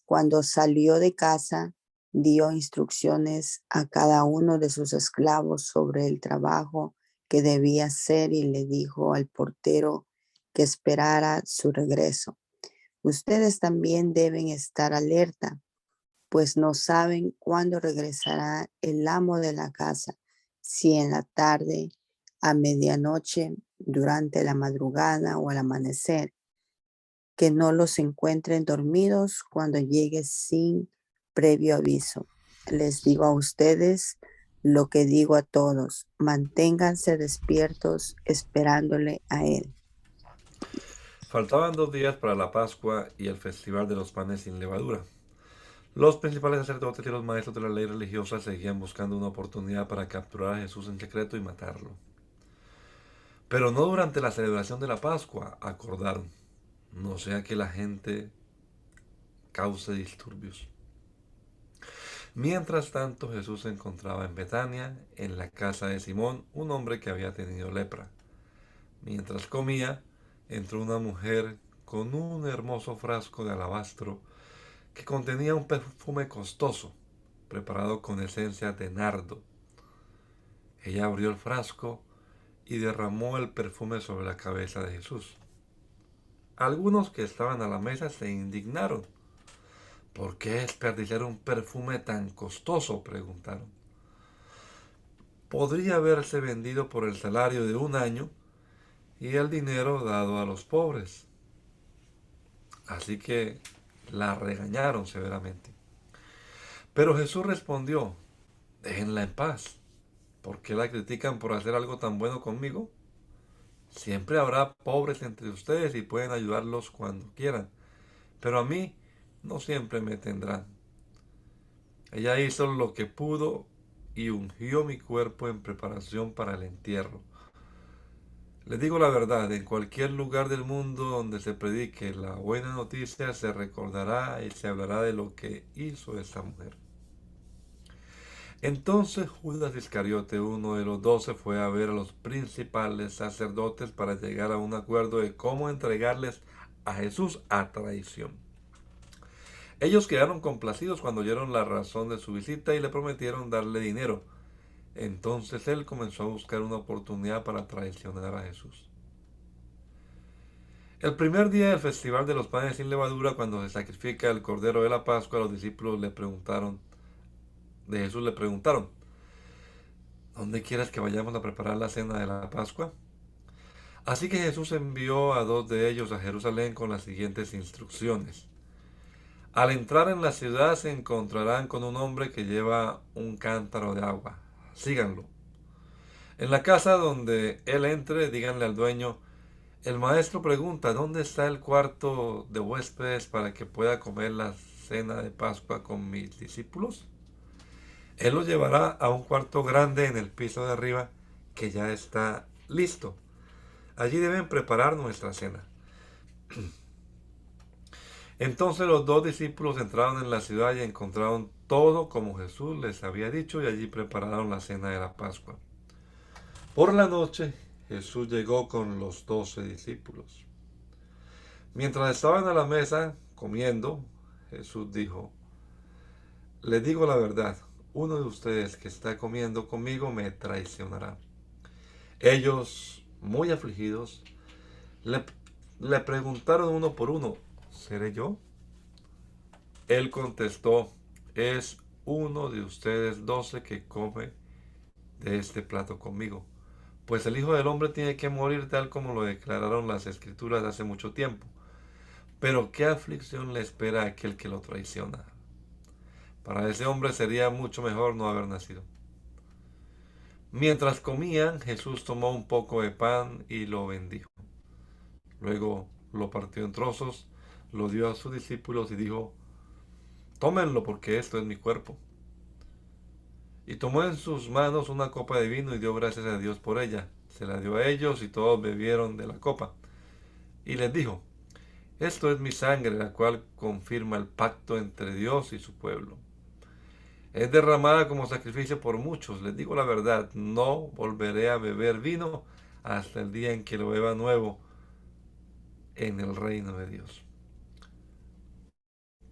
Cuando salió de casa, dio instrucciones a cada uno de sus esclavos sobre el trabajo que debía hacer y le dijo al portero que esperara su regreso. Ustedes también deben estar alerta, pues no saben cuándo regresará el amo de la casa, si en la tarde, a medianoche, durante la madrugada o al amanecer. Que no los encuentren dormidos cuando llegue sin previo aviso. Les digo a ustedes lo que digo a todos: manténganse despiertos esperándole a Él. Faltaban 2 días para la Pascua y el Festival de los Panes sin Levadura. Los principales sacerdotes y los maestros de la ley religiosa seguían buscando una oportunidad para capturar a Jesús en secreto y matarlo. Pero no durante la celebración de la Pascua, acordaron, no sea que la gente cause disturbios. Mientras tanto, Jesús se encontraba en Betania, en la casa de Simón, un hombre que había tenido lepra. Mientras comía, entró una mujer con un hermoso frasco de alabastro que contenía un perfume costoso, preparado con esencia de nardo. Ella abrió el frasco y derramó el perfume sobre la cabeza de Jesús. Algunos que estaban a la mesa se indignaron. ¿Por qué desperdiciar un perfume tan costoso?, preguntaron. Podría haberse vendido por el salario de un año y el dinero dado a los pobres. Así que la regañaron severamente. Pero Jesús respondió, déjenla en paz. ¿Por qué la critican por hacer algo tan bueno conmigo? Siempre habrá pobres entre ustedes y pueden ayudarlos cuando quieran, pero a mí no siempre me tendrán. Ella hizo lo que pudo y ungió mi cuerpo en preparación para el entierro. Les digo la verdad, en cualquier lugar del mundo donde se predique la buena noticia se recordará y se hablará de lo que hizo esta mujer. Entonces Judas Iscariote, uno de los 12, fue a ver a los principales sacerdotes para llegar a un acuerdo de cómo entregarles a Jesús a traición. Ellos quedaron complacidos cuando oyeron la razón de su visita y le prometieron darle dinero. Entonces él comenzó a buscar una oportunidad para traicionar a Jesús. El primer día del festival de los panes sin levadura, cuando se sacrifica el cordero de la Pascua, los discípulos de Jesús le preguntaron: ¿dónde quieres que vayamos a preparar la cena de la Pascua? Así que Jesús envió a 2 de ellos a Jerusalén con las siguientes instrucciones. Al entrar en la ciudad se encontrarán con un hombre que lleva un cántaro de agua. Síganlo. En la casa donde él entre, díganle al dueño: el maestro pregunta, ¿dónde está el cuarto de huéspedes para que pueda comer la cena de Pascua con mis discípulos? Él los llevará a un cuarto grande en el piso de arriba que ya está listo. Allí deben preparar nuestra cena. Entonces los 2 discípulos entraron en la ciudad y encontraron todo como Jesús les había dicho, y allí prepararon la cena de la Pascua. Por la noche Jesús llegó con los 12 discípulos. Mientras estaban a la mesa comiendo, Jesús dijo: les digo la verdad, uno de ustedes que está comiendo conmigo me traicionará. Ellos, muy afligidos, le preguntaron uno por uno: ¿seré yo? Él contestó: es uno de ustedes 12 que come de este plato conmigo. Pues el Hijo del Hombre tiene que morir tal como lo declararon las Escrituras hace mucho tiempo. Pero ¿qué aflicción le espera a aquel que lo traiciona? Para ese hombre sería mucho mejor no haber nacido. Mientras comían, Jesús tomó un poco de pan y lo bendijo. Luego lo partió en trozos, lo dio a sus discípulos y dijo: tómenlo porque esto es mi cuerpo. Y tomó en sus manos una copa de vino y dio gracias a Dios por ella. Se la dio a ellos y todos bebieron de la copa. Y les dijo: esto es mi sangre, la cual confirma el pacto entre Dios y su pueblo. Es derramada como sacrificio por muchos. Les digo la verdad, no volveré a beber vino hasta el día en que lo beba nuevo en el reino de Dios.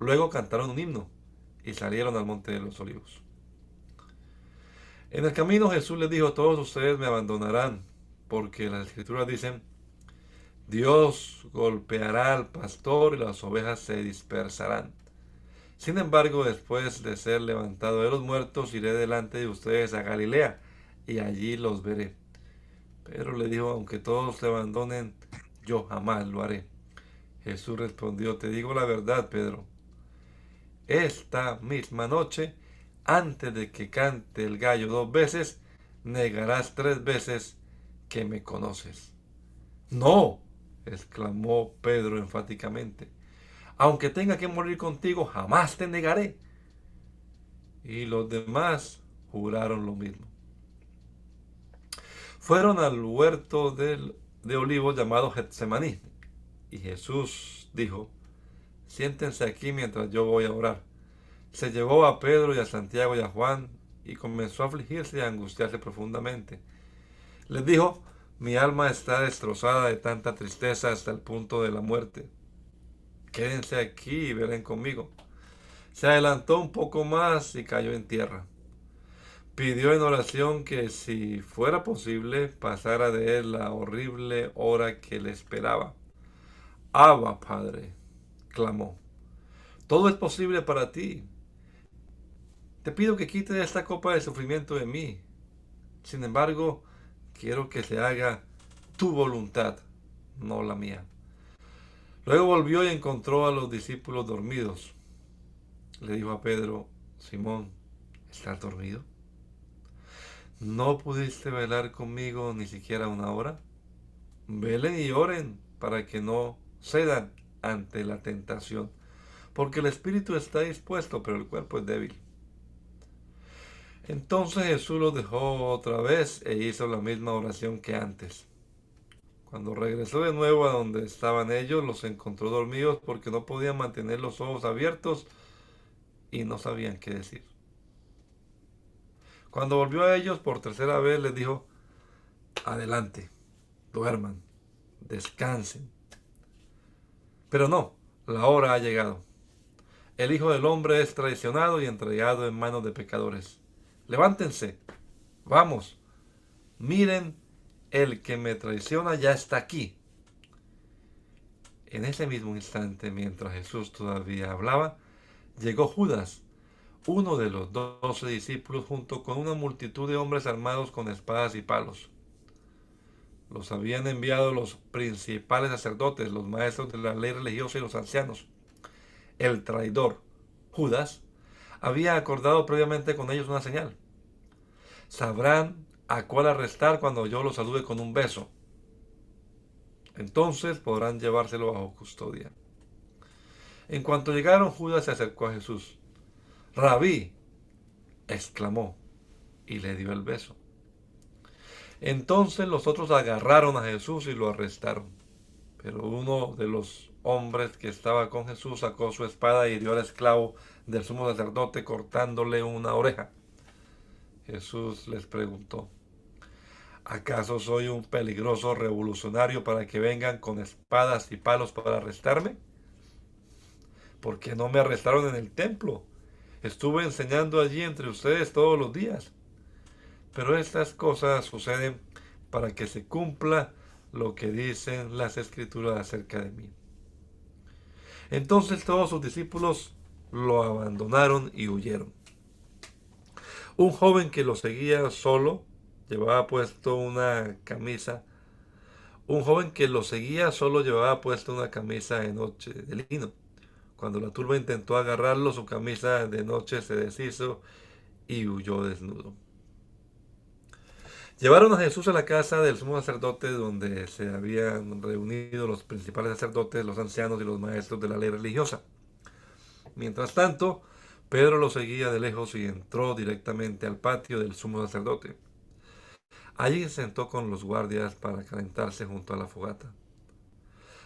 Luego cantaron un himno y salieron al monte de los olivos. En el camino Jesús les dijo: todos ustedes me abandonarán, porque las Escrituras dicen: Dios golpeará al pastor y las ovejas se dispersarán. Sin embargo, después de ser levantado de los muertos, iré delante de ustedes a Galilea, y allí los veré. Pedro le dijo: aunque todos te abandonen, yo jamás lo haré. Jesús respondió: te digo la verdad, Pedro. Esta misma noche, antes de que cante el gallo 2 veces, negarás 3 veces que me conoces. No, exclamó Pedro enfáticamente. Aunque tenga que morir contigo, jamás te negaré. Y los demás juraron lo mismo. Fueron al huerto de olivos llamado Getsemaní. Y Jesús dijo: siéntense aquí mientras yo voy a orar. Se llevó a Pedro y a Santiago y a Juan y comenzó a afligirse y a angustiarse profundamente. Les dijo: mi alma está destrozada de tanta tristeza hasta el punto de la muerte. Quédense aquí y velen conmigo. Se adelantó un poco más y cayó en tierra. Pidió en oración que, si fuera posible, pasara de él la horrible hora que le esperaba. Abba, Padre, clamó, todo es posible para ti. Te pido que quites esta copa de sufrimiento de mí. Sin embargo, quiero que se haga tu voluntad, no la mía. Luego volvió y encontró a los discípulos dormidos. Le dijo a Pedro: Simón, ¿estás dormido? ¿No pudiste velar conmigo ni siquiera una hora? Velen y oren para que no cedan ante la tentación, porque el espíritu está dispuesto, pero el cuerpo es débil. Entonces Jesús los dejó otra vez e hizo la misma oración que antes. Cuando regresó de nuevo a donde estaban ellos, los encontró dormidos porque no podían mantener los ojos abiertos y no sabían qué decir. Cuando volvió a ellos por tercera vez, les dijo: adelante, duerman, descansen. Pero no, la hora ha llegado. El Hijo del Hombre es traicionado y entregado en manos de pecadores. Levántense, vamos, miren, el que me traiciona ya está aquí. En ese mismo instante, mientras Jesús todavía hablaba, llegó Judas, uno de los 12 discípulos, junto con una multitud de hombres armados con espadas y palos. Los habían enviado los principales sacerdotes, los maestros de la ley religiosa y los ancianos. El traidor, Judas, había acordado previamente con ellos una señal. Sabrán a cuál arrestar cuando yo los salude con un beso. Entonces podrán llevárselo bajo custodia. En cuanto llegaron, Judas se acercó a Jesús. Rabí, exclamó, y le dio el beso. Entonces los otros agarraron a Jesús y lo arrestaron. Pero uno de los hombres que estaba con Jesús sacó su espada y hirió al esclavo del sumo sacerdote, cortándole una oreja. Jesús les preguntó: ¿acaso soy un peligroso revolucionario para que vengan con espadas y palos para arrestarme? ¿Por qué no me arrestaron en el templo? Estuve enseñando allí entre ustedes todos los días. Pero estas cosas suceden para que se cumpla lo que dicen las Escrituras acerca de mí. Entonces todos sus discípulos lo abandonaron y huyeron. Un joven que lo seguía solo llevaba puesto una camisa. Un joven que lo seguía solo llevaba puesto una camisa de noche de lino. Cuando la turba intentó agarrarlo, su camisa de noche se deshizo y huyó desnudo. Llevaron a Jesús a la casa del sumo sacerdote, donde se habían reunido los principales sacerdotes, los ancianos y los maestros de la ley religiosa. Mientras tanto, Pedro lo seguía de lejos y entró directamente al patio del sumo sacerdote. Allí se sentó con los guardias para calentarse junto a la fogata.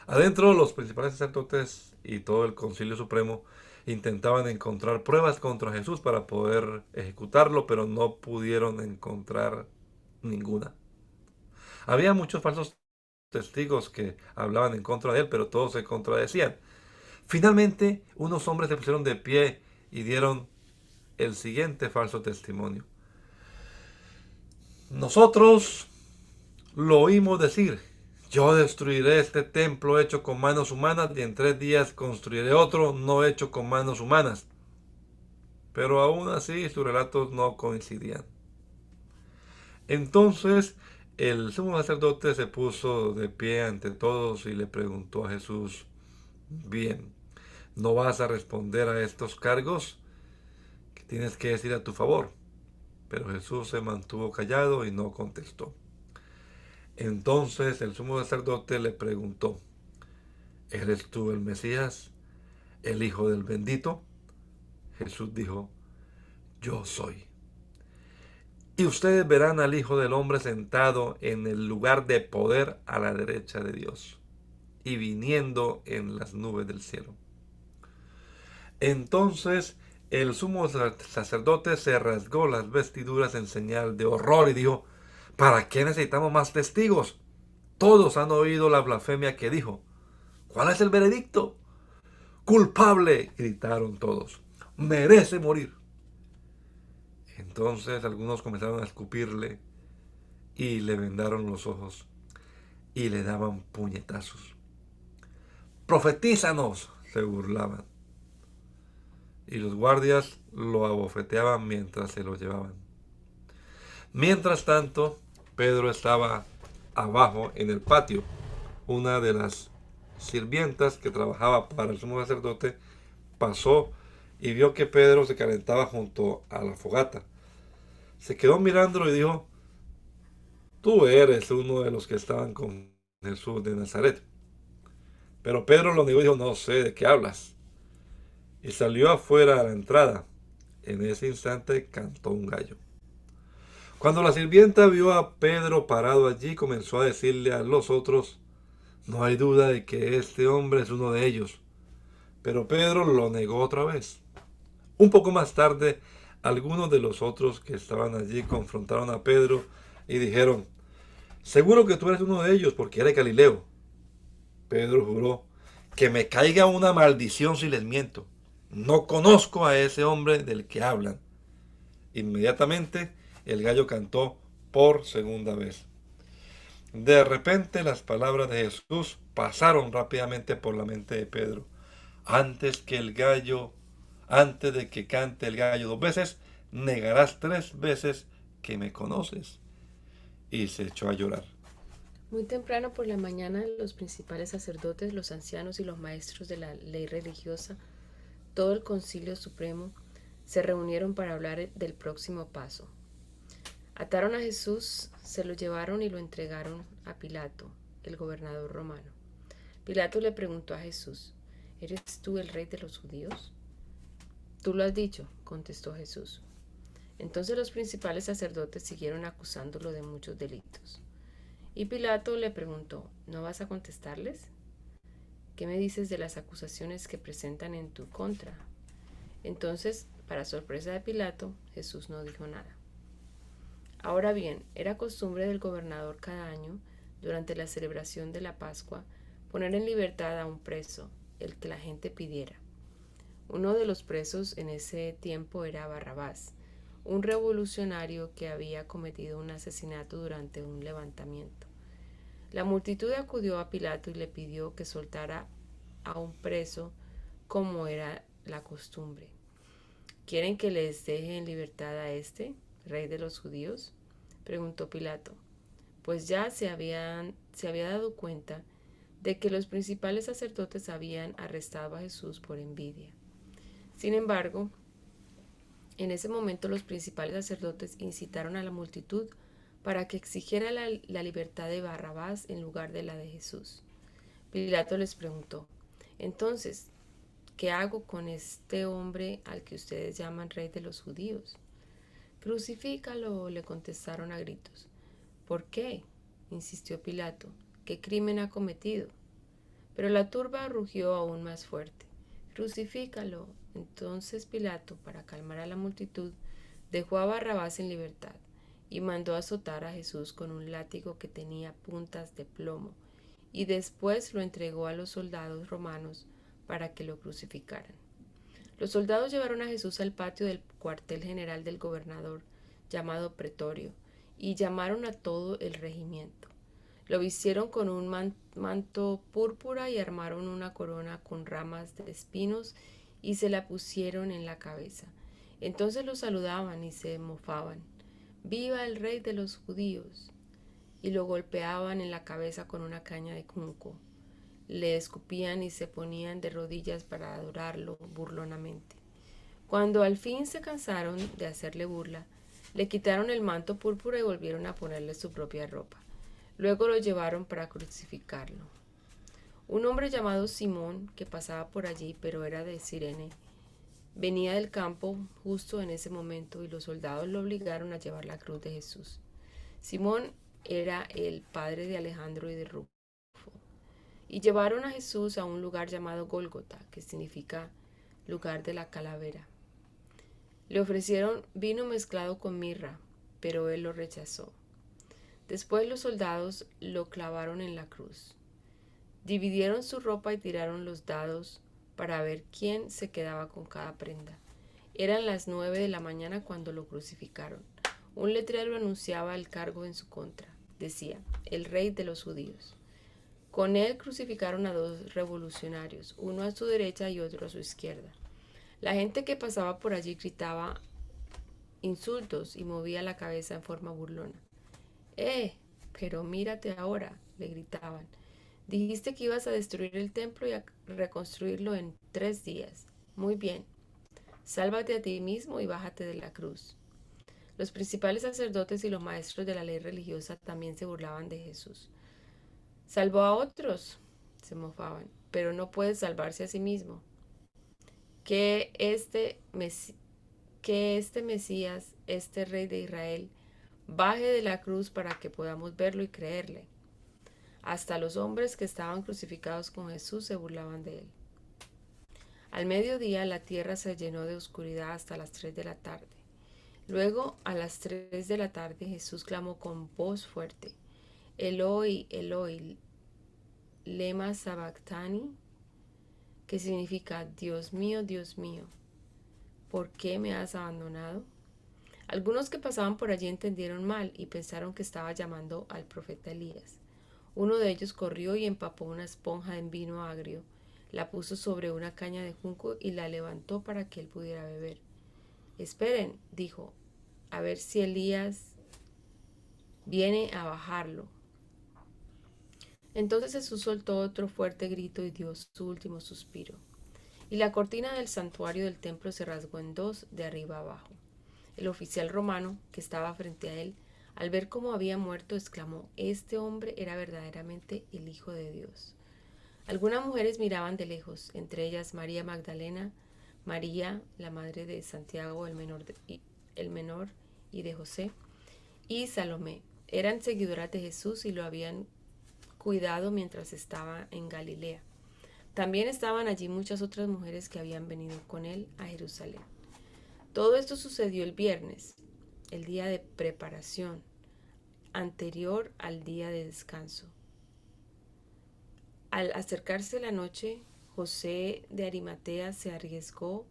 Adentro, los principales sacerdotes y todo el Concilio Supremo intentaban encontrar pruebas contra Jesús para poder ejecutarlo, pero no pudieron encontrar ninguna. Había muchos falsos testigos que hablaban en contra de él, pero todos se contradecían. Finalmente, unos hombres se pusieron de pie y dieron el siguiente falso testimonio: nosotros lo oímos decir: yo destruiré este templo hecho con manos humanas y en 3 días construiré otro no hecho con manos humanas. Pero aún así sus relatos no coincidían. Entonces el sumo sacerdote se puso de pie ante todos y le preguntó a Jesús: bien, ¿no vas a responder a estos cargos? ¿Qué tienes que decir a tu favor? Pero Jesús se mantuvo callado y no contestó. Entonces el sumo sacerdote le preguntó: ¿eres tú el Mesías, el Hijo del Bendito? Jesús dijo: yo soy. Y ustedes verán al Hijo del Hombre sentado en el lugar de poder a la derecha de Dios y viniendo en las nubes del cielo. Entonces el sumo sacerdote se rasgó las vestiduras en señal de horror y dijo: ¿para qué necesitamos más testigos? Todos han oído la blasfemia que dijo. ¿Cuál es el veredicto? ¡Culpable!, gritaron todos. ¡Merece morir! Entonces algunos comenzaron a escupirle y le vendaron los ojos y le daban puñetazos. ¡Profetízanos!, se burlaban. Y los guardias lo abofeteaban mientras se lo llevaban. Mientras tanto, Pedro estaba abajo en el patio. Una de las sirvientas que trabajaba para el sumo sacerdote pasó y vio que Pedro se calentaba junto a la fogata. Se quedó mirándolo y dijo: tú eres uno de los que estaban con Jesús de Nazaret. Pero Pedro lo negó y dijo: no sé de qué hablas. Y salió afuera a la entrada. En ese instante cantó un gallo. Cuando la sirvienta vio a Pedro parado allí, comenzó a decirle a los otros: no hay duda de que este hombre es uno de ellos. Pero Pedro lo negó otra vez. Un poco más tarde, Algunos de los otros que estaban allí confrontaron a Pedro y dijeron: seguro que tú eres uno de ellos porque eres Galileo. Pedro juró: que me caiga una maldición si les miento. No conozco a ese hombre del que hablan. Inmediatamente el gallo cantó por segunda vez. De repente las palabras de Jesús pasaron rápidamente por la mente de Pedro. Antes de que cante el gallo 2 veces, negarás 3 veces que me conoces. Y se echó a llorar. Muy temprano por la mañana, los principales sacerdotes, los ancianos y los maestros de la ley religiosa, todo el Concilio Supremo, se reunieron para hablar del próximo paso. Ataron a Jesús, se lo llevaron y lo entregaron a Pilato, el gobernador romano. Pilato le preguntó a Jesús: ¿eres tú el rey de los judíos? Tú lo has dicho, contestó Jesús. Entonces los principales sacerdotes siguieron acusándolo de muchos delitos. Y Pilato le preguntó: ¿no vas a contestarles? ¿Qué me dices de las acusaciones que presentan en tu contra? Entonces, para sorpresa de Pilato, Jesús no dijo nada. Ahora bien, era costumbre del gobernador cada año, durante la celebración de la Pascua, poner en libertad a un preso, el que la gente pidiera. Uno de los presos en ese tiempo era Barrabás, un revolucionario que había cometido un asesinato durante un levantamiento. La multitud acudió a Pilato y le pidió que soltara a un preso como era la costumbre. ¿Quieren que les deje en libertad a este, rey de los judíos?, preguntó Pilato, pues ya se había dado cuenta de que los principales sacerdotes habían arrestado a Jesús por envidia. Sin embargo, en ese momento los principales sacerdotes incitaron a la multitud para que exigiera la libertad de Barrabás en lugar de la de Jesús. Pilato les preguntó: entonces, ¿qué hago con este hombre al que ustedes llaman rey de los judíos? Crucifícalo, le contestaron a gritos. ¿Por qué?, insistió Pilato. ¿Qué crimen ha cometido? Pero la turba rugió aún más fuerte. Crucifícalo. Entonces Pilato, para calmar a la multitud, dejó a Barrabás en libertad y mandó azotar a Jesús con un látigo que tenía puntas de plomo, y después lo entregó a los soldados romanos para que lo crucificaran. Los soldados llevaron a Jesús al patio del cuartel general del gobernador, llamado Pretorio, y llamaron a todo el regimiento. Lo vistieron con un manto púrpura y armaron una corona con ramas de espinos y se la pusieron en la cabeza. Entonces lo saludaban y se mofaban: ¡viva el rey de los judíos! Y lo golpeaban en la cabeza con una caña de junco. Le escupían y se ponían de rodillas para adorarlo burlonamente. Cuando al fin se cansaron de hacerle burla, le quitaron el manto púrpura y volvieron a ponerle su propia ropa. Luego lo llevaron para crucificarlo. Un hombre llamado Simón, que pasaba por allí, pero era de Cirene, venía del campo justo en ese momento y los soldados lo obligaron a llevar la cruz de Jesús. Simón era el padre de Alejandro y de Rufo. Y llevaron a Jesús a un lugar llamado Gólgota, que significa lugar de la calavera. Le ofrecieron vino mezclado con mirra, pero él lo rechazó. Después los soldados lo clavaron en la cruz. Dividieron su ropa y tiraron los dados para ver quién se quedaba con cada prenda. Eran las 9 de la mañana cuando lo crucificaron. Un letrero anunciaba el cargo en su contra. Decía: el rey de los judíos. Con él crucificaron a 2 revolucionarios, uno a su derecha y otro a su izquierda. La gente que pasaba por allí gritaba insultos y movía la cabeza en forma burlona. Pero mírate ahora, le gritaban. Dijiste que ibas a destruir el templo y a reconstruirlo en 3 días. Muy bien. Sálvate a ti mismo y bájate de la cruz. Los principales sacerdotes y los maestros de la ley religiosa también se burlaban de Jesús. Salvó a otros, se mofaban, pero no puede salvarse a sí mismo. Que este Mesías, este rey de Israel, baje de la cruz para que podamos verlo y creerle. Hasta los hombres que estaban crucificados con Jesús se burlaban de él. Al mediodía la tierra se llenó de oscuridad hasta las 3 de la tarde. Luego, a las 3 de la tarde, Jesús clamó con voz fuerte, Eloi, Eloi, lema sabactani, que significa Dios mío, ¿por qué me has abandonado? Algunos que pasaban por allí entendieron mal y pensaron que estaba llamando al profeta Elías. Uno de ellos corrió y empapó una esponja en vino agrio, la puso sobre una caña de junco y la levantó para que él pudiera beber. Esperen, dijo, a ver si Elías viene a bajarlo. Entonces Jesús soltó otro fuerte grito y dio su último suspiro. Y la cortina del santuario del templo se rasgó en dos de arriba abajo. El oficial romano, que estaba frente a él, al ver cómo había muerto, exclamó, este hombre era verdaderamente el Hijo de Dios. Algunas mujeres miraban de lejos, entre ellas María Magdalena, María, la madre de Santiago el menor y de José, y Salomé. Eran seguidoras de Jesús y lo habían cuidado mientras estaba en Galilea. También estaban allí muchas otras mujeres que habían venido con él a Jerusalén. Todo esto sucedió el viernes, el día de preparación, anterior al día de descanso. Al acercarse la noche, José de Arimatea se arriesgó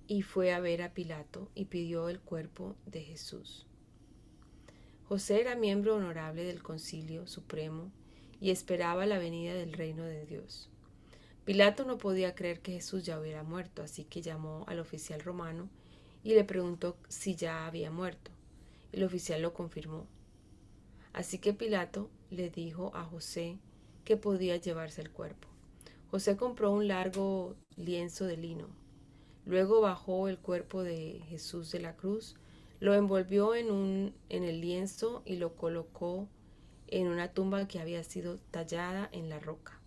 y fue a ver a Pilato y pidió el cuerpo de Jesús. José era miembro honorable del Concilio Supremo y esperaba la venida del reino de Dios. Pilato no podía creer que Jesús ya hubiera muerto, así que llamó al oficial romano y le preguntó si ya había muerto. El oficial lo confirmó. Así que Pilato le dijo a José que podía llevarse el cuerpo. José compró un largo lienzo de lino. Luego bajó el cuerpo de Jesús de la cruz, lo envolvió en el lienzo y lo colocó en una tumba que había sido tallada en la roca.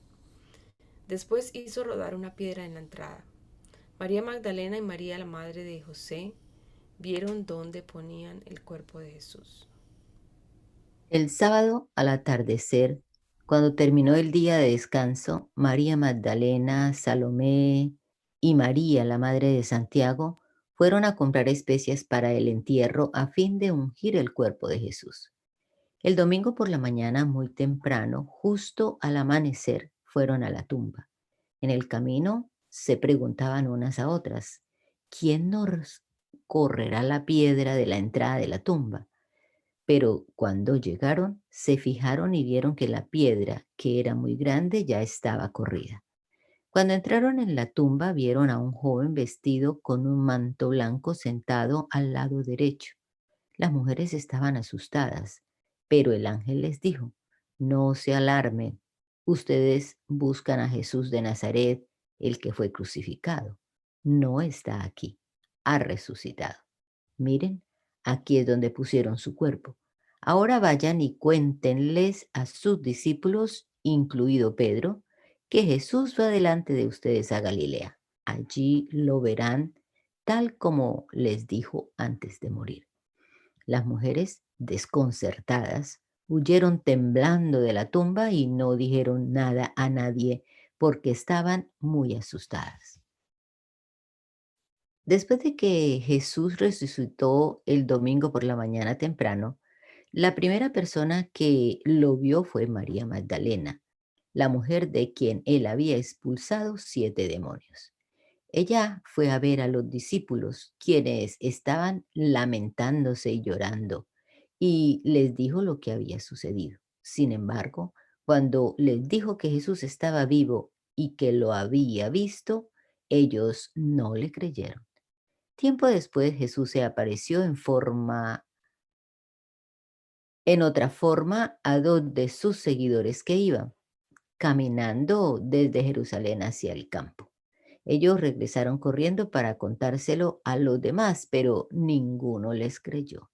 Después hizo rodar una piedra en la entrada. María Magdalena y María, la madre de José, vieron dónde ponían el cuerpo de Jesús. El sábado al atardecer, cuando terminó el día de descanso, María Magdalena, Salomé y María, la madre de Santiago, fueron a comprar especias para el entierro a fin de ungir el cuerpo de Jesús. El domingo por la mañana, muy temprano, justo al amanecer, fueron a la tumba. En el camino se preguntaban unas a otras, ¿quién nos correrá la piedra de la entrada de la tumba? Pero cuando llegaron, se fijaron y vieron que la piedra, que era muy grande, ya estaba corrida. Cuando entraron en la tumba, vieron a un joven vestido con un manto blanco sentado al lado derecho. Las mujeres estaban asustadas, pero el ángel les dijo, no se alarmen, ustedes buscan a Jesús de Nazaret, el que fue crucificado. No está aquí, ha resucitado. Miren, aquí es donde pusieron su cuerpo. Ahora vayan y cuéntenles a sus discípulos, incluido Pedro, que Jesús va delante de ustedes a Galilea. Allí lo verán tal como les dijo antes de morir. Las mujeres, desconcertadas, huyeron temblando de la tumba y no dijeron nada a nadie porque estaban muy asustadas. Después de que Jesús resucitó el domingo por la mañana temprano, la primera persona que lo vio fue María Magdalena, la mujer de quien él había expulsado 7 demonios. Ella fue a ver a los discípulos, quienes estaban lamentándose y llorando, y les dijo lo que había sucedido. Sin embargo, cuando les dijo que Jesús estaba vivo y que lo había visto, ellos no le creyeron. Tiempo después Jesús se apareció en otra forma a 2 de sus seguidores que iban caminando desde Jerusalén hacia el campo. Ellos regresaron corriendo para contárselo a los demás, pero ninguno les creyó.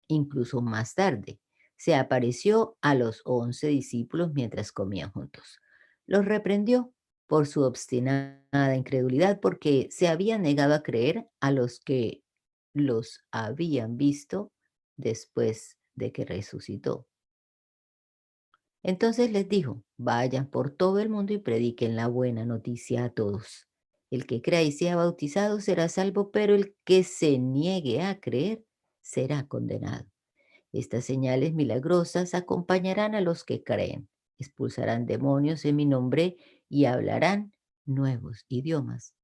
Incluso más tarde, se apareció a los 11 discípulos mientras comían juntos. Los reprendió por su obstinada incredulidad porque se habían negado a creer a los que los habían visto después de que resucitó. Entonces les dijo, vayan por todo el mundo y prediquen la buena noticia a todos. El que crea y sea bautizado será salvo, pero el que se niegue a creer será condenado. Estas señales milagrosas acompañarán a los que creen. Expulsarán demonios en mi nombre y hablarán nuevos idiomas.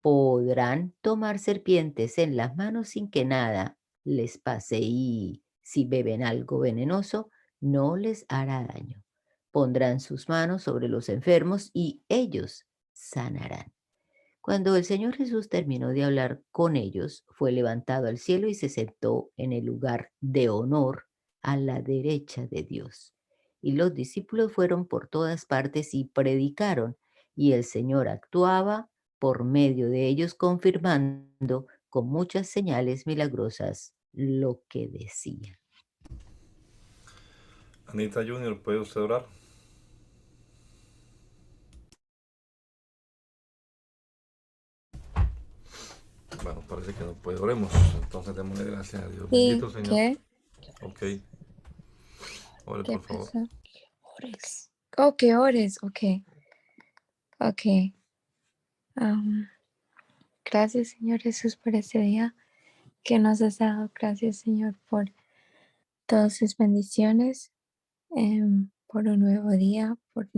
Podrán tomar serpientes en las manos sin que nada les pase, y si beben algo venenoso no les hará daño. Pondrán sus manos sobre los enfermos y ellos sanarán. Cuando el Señor Jesús terminó de hablar con ellos, fue levantado al cielo y se sentó en el lugar de honor a la derecha de Dios. Y los discípulos fueron por todas partes y predicaron, y el Señor actuaba por medio de ellos, confirmando con muchas señales milagrosas lo que decía. Anita Junior, ¿puede usted orar? Bueno, parece que no puede. Oremos. Entonces démosle gracias a Dios. ¿Y Bendito Señor. qué? Ok. Ore, ¿Qué por favor. pasó? Ores. Oh, que ores. Ok. Ok. Am, gracias, Señor Jesús, por este día que nos has dado. Gracias, Señor, por todas sus bendiciones, por un nuevo día, por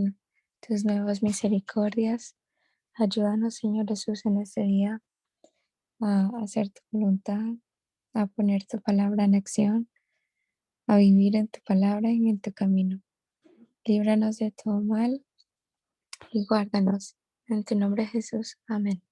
tus nuevas misericordias. Ayúdanos, Señor Jesús, en este día a hacer tu voluntad, a poner tu palabra en acción, a vivir en tu palabra y en tu camino. Líbranos de todo mal y guárdanos. En tu nombre, Jesús. Amén.